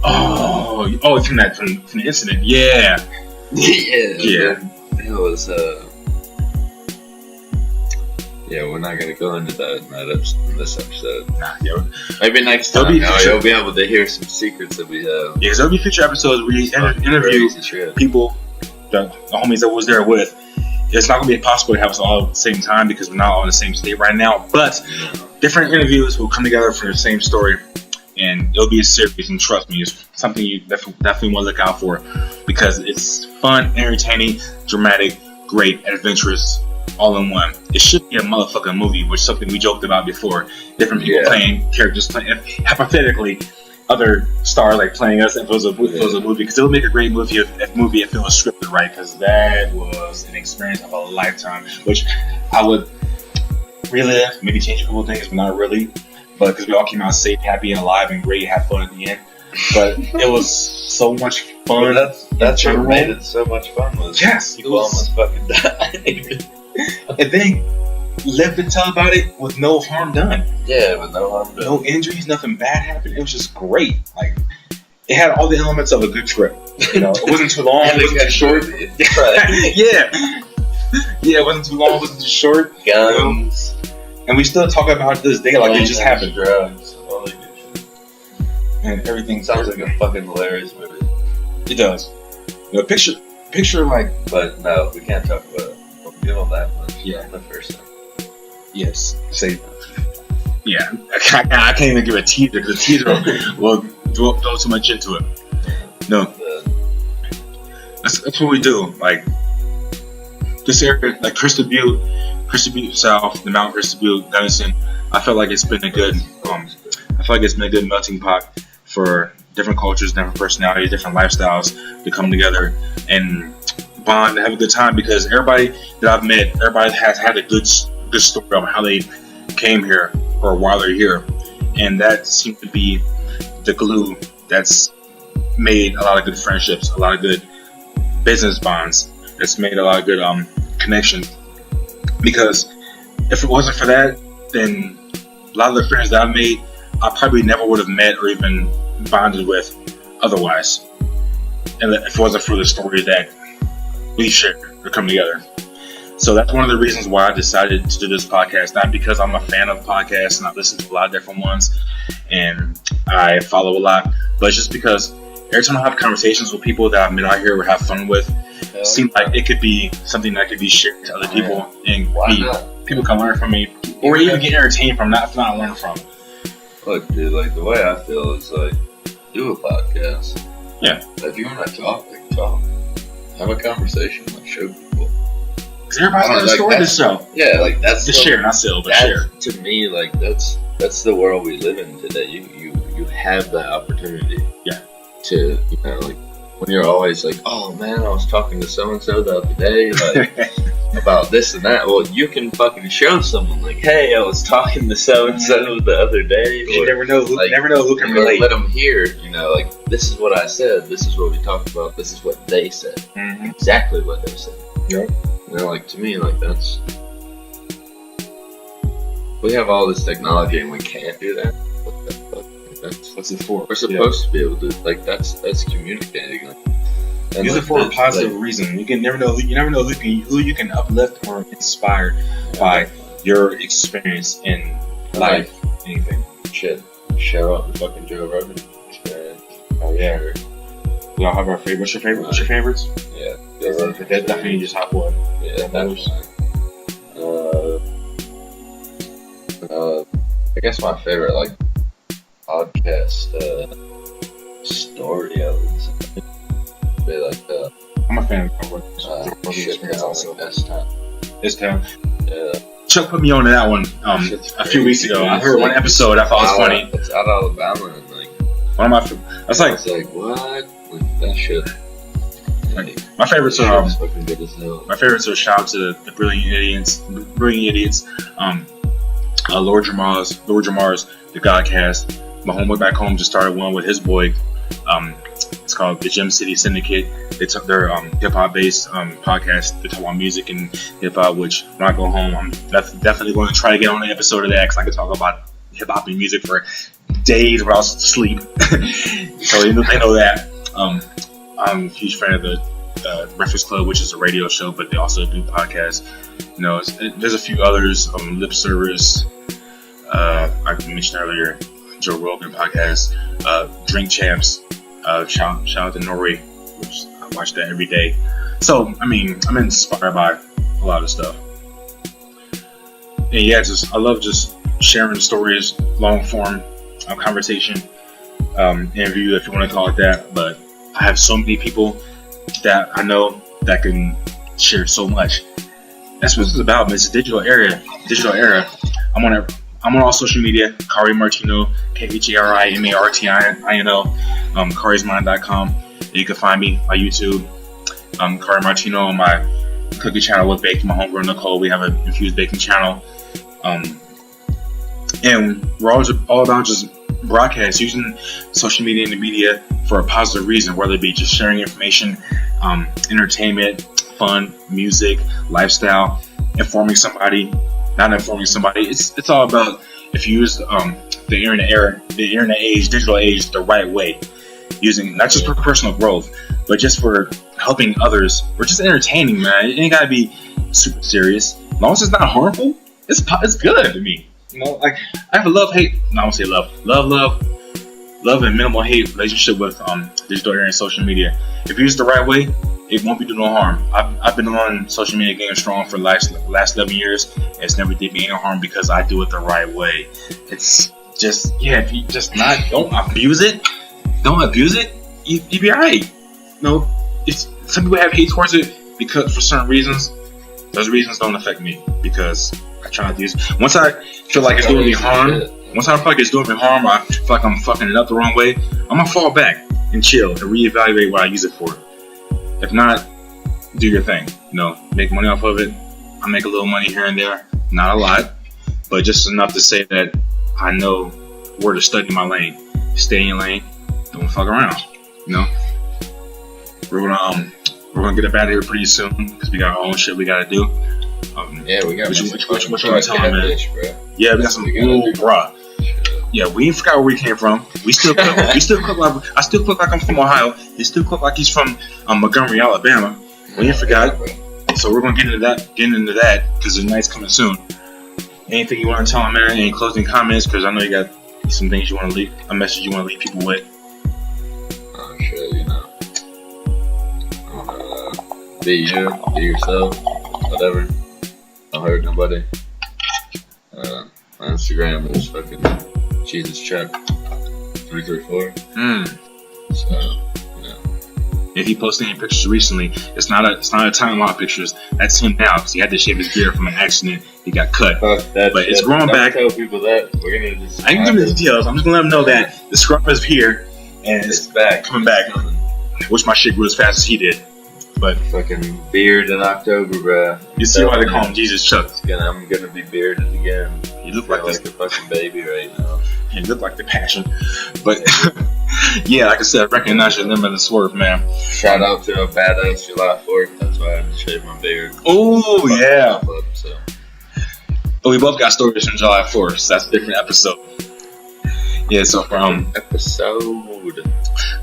A: Oh, from the incident. Yeah.
B: Yeah. It was, yeah, we're not gonna go into that in this episode.
A: Nah, yeah.
B: Maybe next time you'll be able to hear some secrets that we have.
A: Yeah, because there'll be future episodes where we interview people, the homies that was there with. It's not gonna be possible to have us all at the same time because we're not all in the same state right now. But different interviews will come together for the same story, and it'll be a series. And trust me, it's something you definitely want to look out for because it's fun, entertaining, dramatic, great, adventurous. All in one. It should be a motherfucking movie, which is something we joked about before. Different people playing characters, hypothetically, other stars like playing us if it was a movie. Because it would make a great movie if it was scripted right. Because that was an experience of a lifetime, which I would relive, maybe change a couple of things, but not really. But because we all came out safe, happy, and alive, and great, had fun at the end. But it was so much fun.
B: Well, that's what made it so much fun. Was people almost fucking died.
A: And they lived to tell about it with no harm done.
B: Yeah, with no harm done.
A: No injuries, nothing bad happened. It was just great. Like, it had all the elements of a good trip. You know, it wasn't too long, it wasn't too short. Yeah, it wasn't too long, it wasn't too short.
B: Guns.
A: And we still talk about it to this day like it just happened.
B: Drugs, all that good shit.
A: And everything
B: sounds like a fucking hilarious movie.
A: It does. You know, picture like.
B: But no, we can't talk about it. Give all that much.
A: Yeah.
B: The first time.
A: Yes. Say. Yeah. I can't even give a teaser because the teaser will throw too much into it. No. That's what we do. Like this area, like Crystal Butte South, the Mount Crystal Butte, Denison. I feel like it's been a good. I feel like it's been a good melting pot for different cultures, different personalities, different lifestyles to come together and bond and have a good time because everybody that I've met, everybody has had a good story about how they came here or why they're here, and that seems to be the glue that's made a lot of good friendships, a lot of good business bonds. It's made a lot of good connections because if it wasn't for that, then a lot of the friends that I've made, I probably never would have met or even bonded with otherwise, and if it wasn't for the stories that we share or come together. So that's one of the reasons why I decided to do this podcast. Not because I'm a fan of podcasts and I listen to a lot of different ones and I follow a lot, but it's just because every time I have conversations with people that I've been out here or have fun with, it seems like it could be something that could be shared to other people and people can learn from me or even get entertained from, not learn from.
B: Look, dude, like the way I feel is like, do a podcast.
A: Yeah.
B: If you want to talk, like talk. Have a conversation, like show people.
A: Because everybody's got a story to sell.
B: Yeah, like that's
A: to share, not sell, but share.
B: To me, like that's the world we live in today. You have that opportunity.
A: Yeah.
B: To like when you're always like, oh man, I was talking to so and so the other day, like about this and that. Well, you can fucking show someone like, hey, I was talking to so and so the other day.
A: You never know who can relate.
B: Let them hear, like this is what I said, this is what we talked about, this is what they said, exactly what they said.
A: Yep.
B: Like to me, like that's we have all this technology and we can't do that. That's
A: what's it for?
B: We're supposed to be able to. Like that's communicating.
A: And use it for a positive reason. You never know who you can uplift or inspire by your experience in life. Anything.
B: Shit. Shout out to fucking Joe Rogan experience.
A: Oh yeah. We all have our favorites. What's your favorites?
B: Yeah.
A: That's definitely just top one.
B: Yeah, that's I guess my favorite like podcast Story, I would say. Be like that.
A: I'm a fan of Joe
B: Shit also.
A: This town.
B: Yeah.
A: Chuck put me on to that one a few weeks ago. I heard one episode. I thought it was funny.
B: It's out of Alabama, and like
A: one of my. That's like.
B: It's like what? Like that shit.
A: Like, my favorites are.
B: Fucking good as hell.
A: My favorites are shout out to the Brilliant Idiots. Lord Jamar's, the Godcast. My homeboy back home just started one with his boy. It's called the Gem City Syndicate. They took their hip hop based podcast. They talk about music and hip hop. Which when I go home, I'm definitely going to try to get on an episode of that because I can talk about hip hop and music for days without sleep. So they know that. I'm a huge fan of the Breakfast Club, which is a radio show, but they also do podcasts. You know, there's a few others. Lip Service. I mentioned earlier, Joe Rogan podcast. Drink Champs. Shout out to Norway, which I watch that every day. So I mean, I'm inspired by a lot of stuff. And yeah, I love just sharing stories, long form conversation, interview if you want to call it that. But I have so many people that I know that can share so much. That's what it's about, man. It's a digital era. I'm on all social media. Khari Martino, KHARIMARTINO, KharisMind.com. You can find me on YouTube. Khari Martino on my cookie channel with Baking, my homegirl Nicole. We have an infused baking channel. And we're all about just broadcast, using social media and the media for a positive reason, whether it be just sharing information, entertainment, fun, music, lifestyle, informing somebody, not informing somebody. It's all about if you use the internet age, digital age, the right way, using not just for personal growth, but just for helping others or just entertaining, man. It ain't gotta be super serious. As long as it's not harmful, it's good to me. You know, like I have a love and minimal hate relationship with digital era and social media. If you use it the right way, it won't be doing no harm. I've been on social media getting strong for the last 11 years. And it's never did me any harm because I do it the right way. It's just, if you just don't abuse it, you be alright. You know, some people have hate towards it because for certain reasons, those reasons don't affect me because I try not to use it. Once I feel like it's doing me harm, I feel like I'm fucking it up the wrong way, I'm gonna fall back and chill and reevaluate what I use it for. If not, do your thing. You know, make money off of it. I make a little money here and there, not a lot, but just enough to say that I know where to study my lane. Stay in your lane. Don't fuck around. You know, we're gonna get up out of here pretty soon because we got our own shit we gotta do.
B: We got
A: what you want to tell them, man? Yeah, we got some bruh. Yeah, we ain't forgot where we came from. We still cook. I still cook like I'm from Ohio. He still cook like he's from Montgomery, Alabama. We ain't forgot. So we're gonna get into that because the night's coming soon. Anything you want to tell him, man? Any closing comments? Because I know you got some things you want to leave, a message you want to leave people with.
B: Oh shit, you know. Be you, be yourself, whatever. Don't hurt nobody. My Instagram is fucking Jesus Chuck 334. So, you know.
A: If he posted any pictures recently, it's not a timeline of pictures. That's him now because he had to shave his beard from an accident. He got cut, but it's growing back.
B: Tell people that we're gonna just.
A: I can give them the details. I'm just gonna let them know that the scrub is here and it's
B: back,
A: coming back. Wish my shit grew as fast as he did. But
B: fucking beard in October, bruh.
A: You see why they call him Jesus Chuck?
B: I'm gonna be bearded again.
A: You look like
B: a fucking baby right now.
A: You look like the Passion. But yeah, like I said, I recognize your limit and swerve, man.
B: Shout out to a badass July 4th. That's why I had to shave my beard.
A: Oh yeah. But we both got stories from July 4th, so that's a different episode. Yeah, so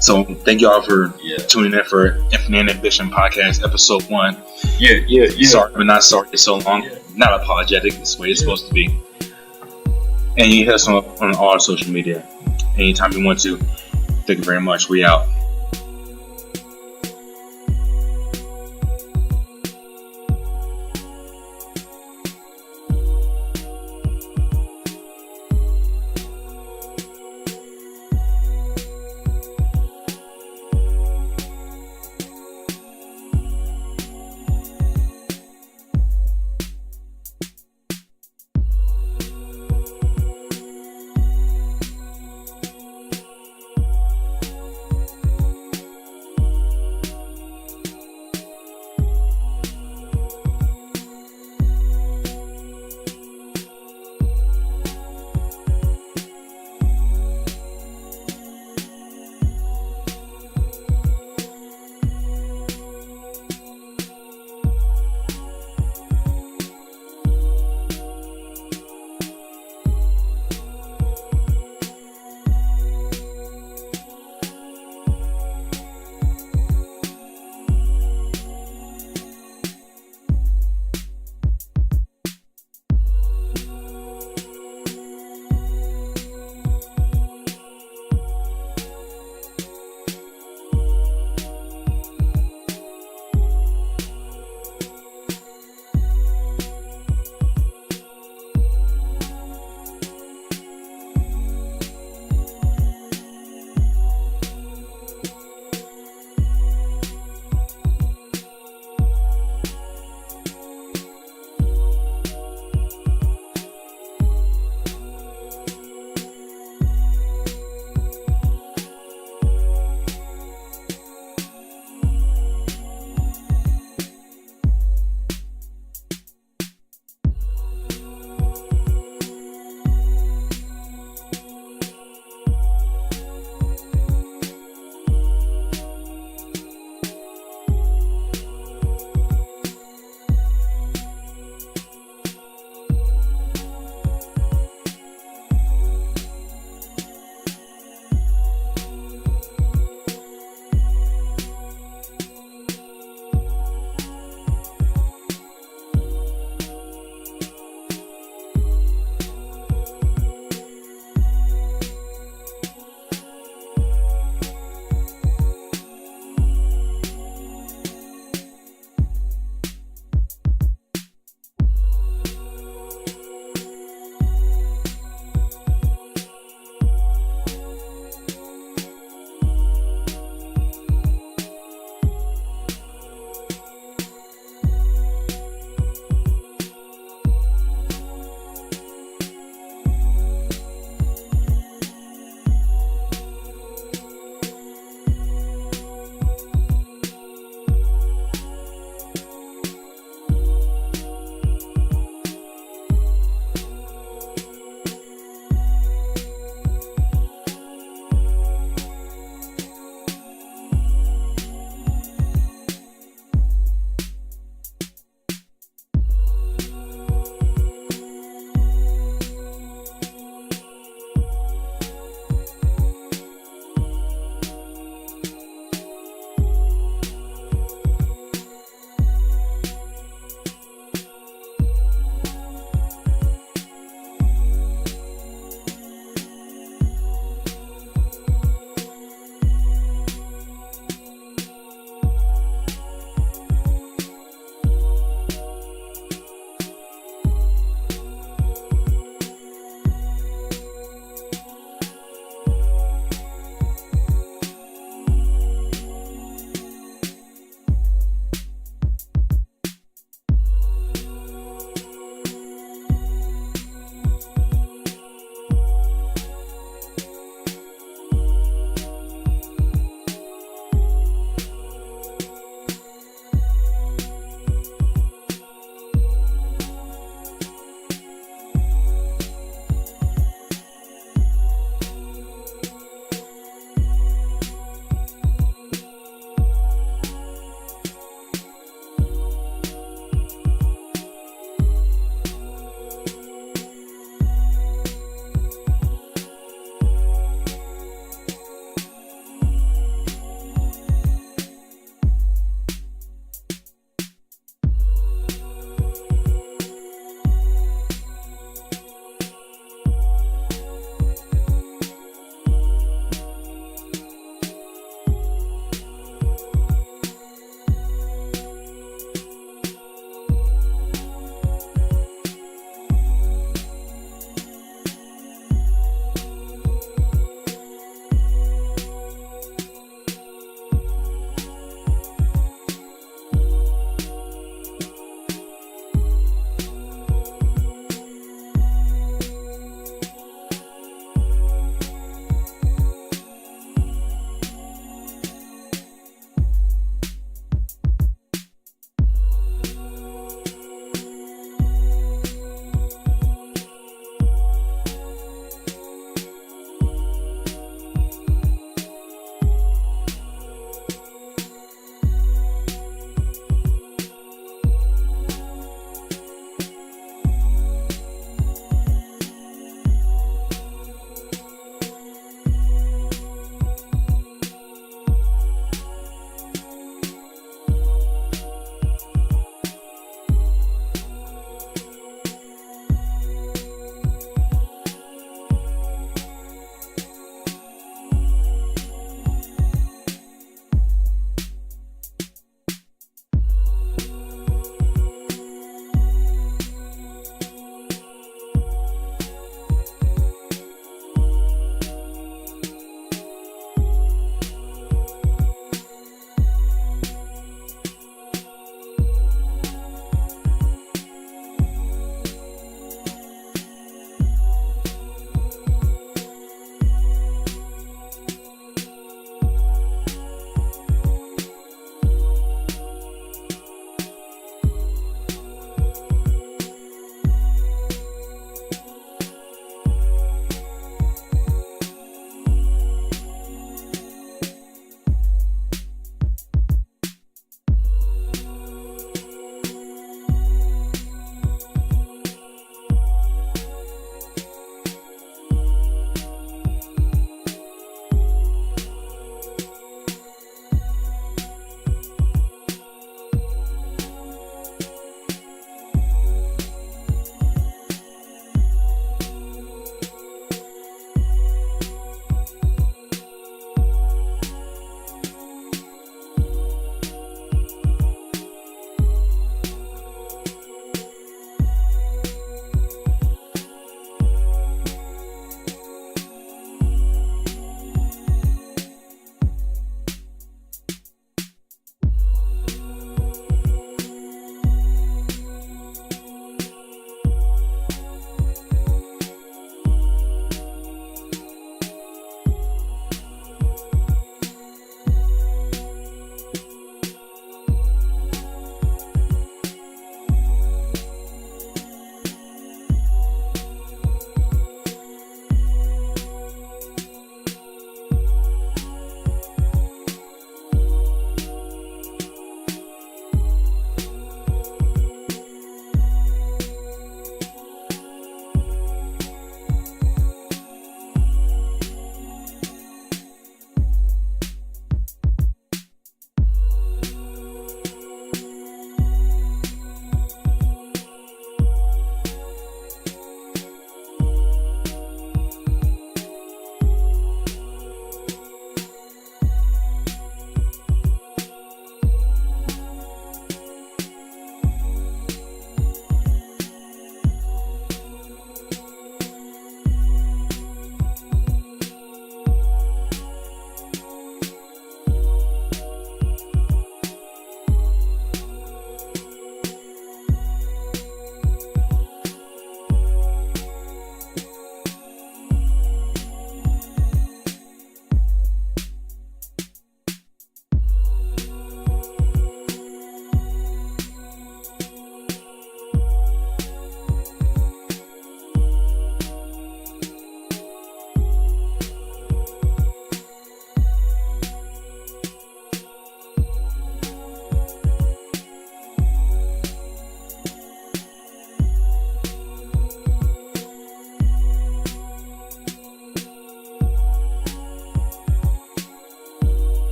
A: So thank y'all for tuning in for Infinite Ambition Podcast episode 1.
B: Yeah.
A: Sorry, but not sorry it's so long. Yeah. Not apologetic. It's the way it's supposed to be. And you hit us on all our social media anytime you want to. Thank you very much. We out.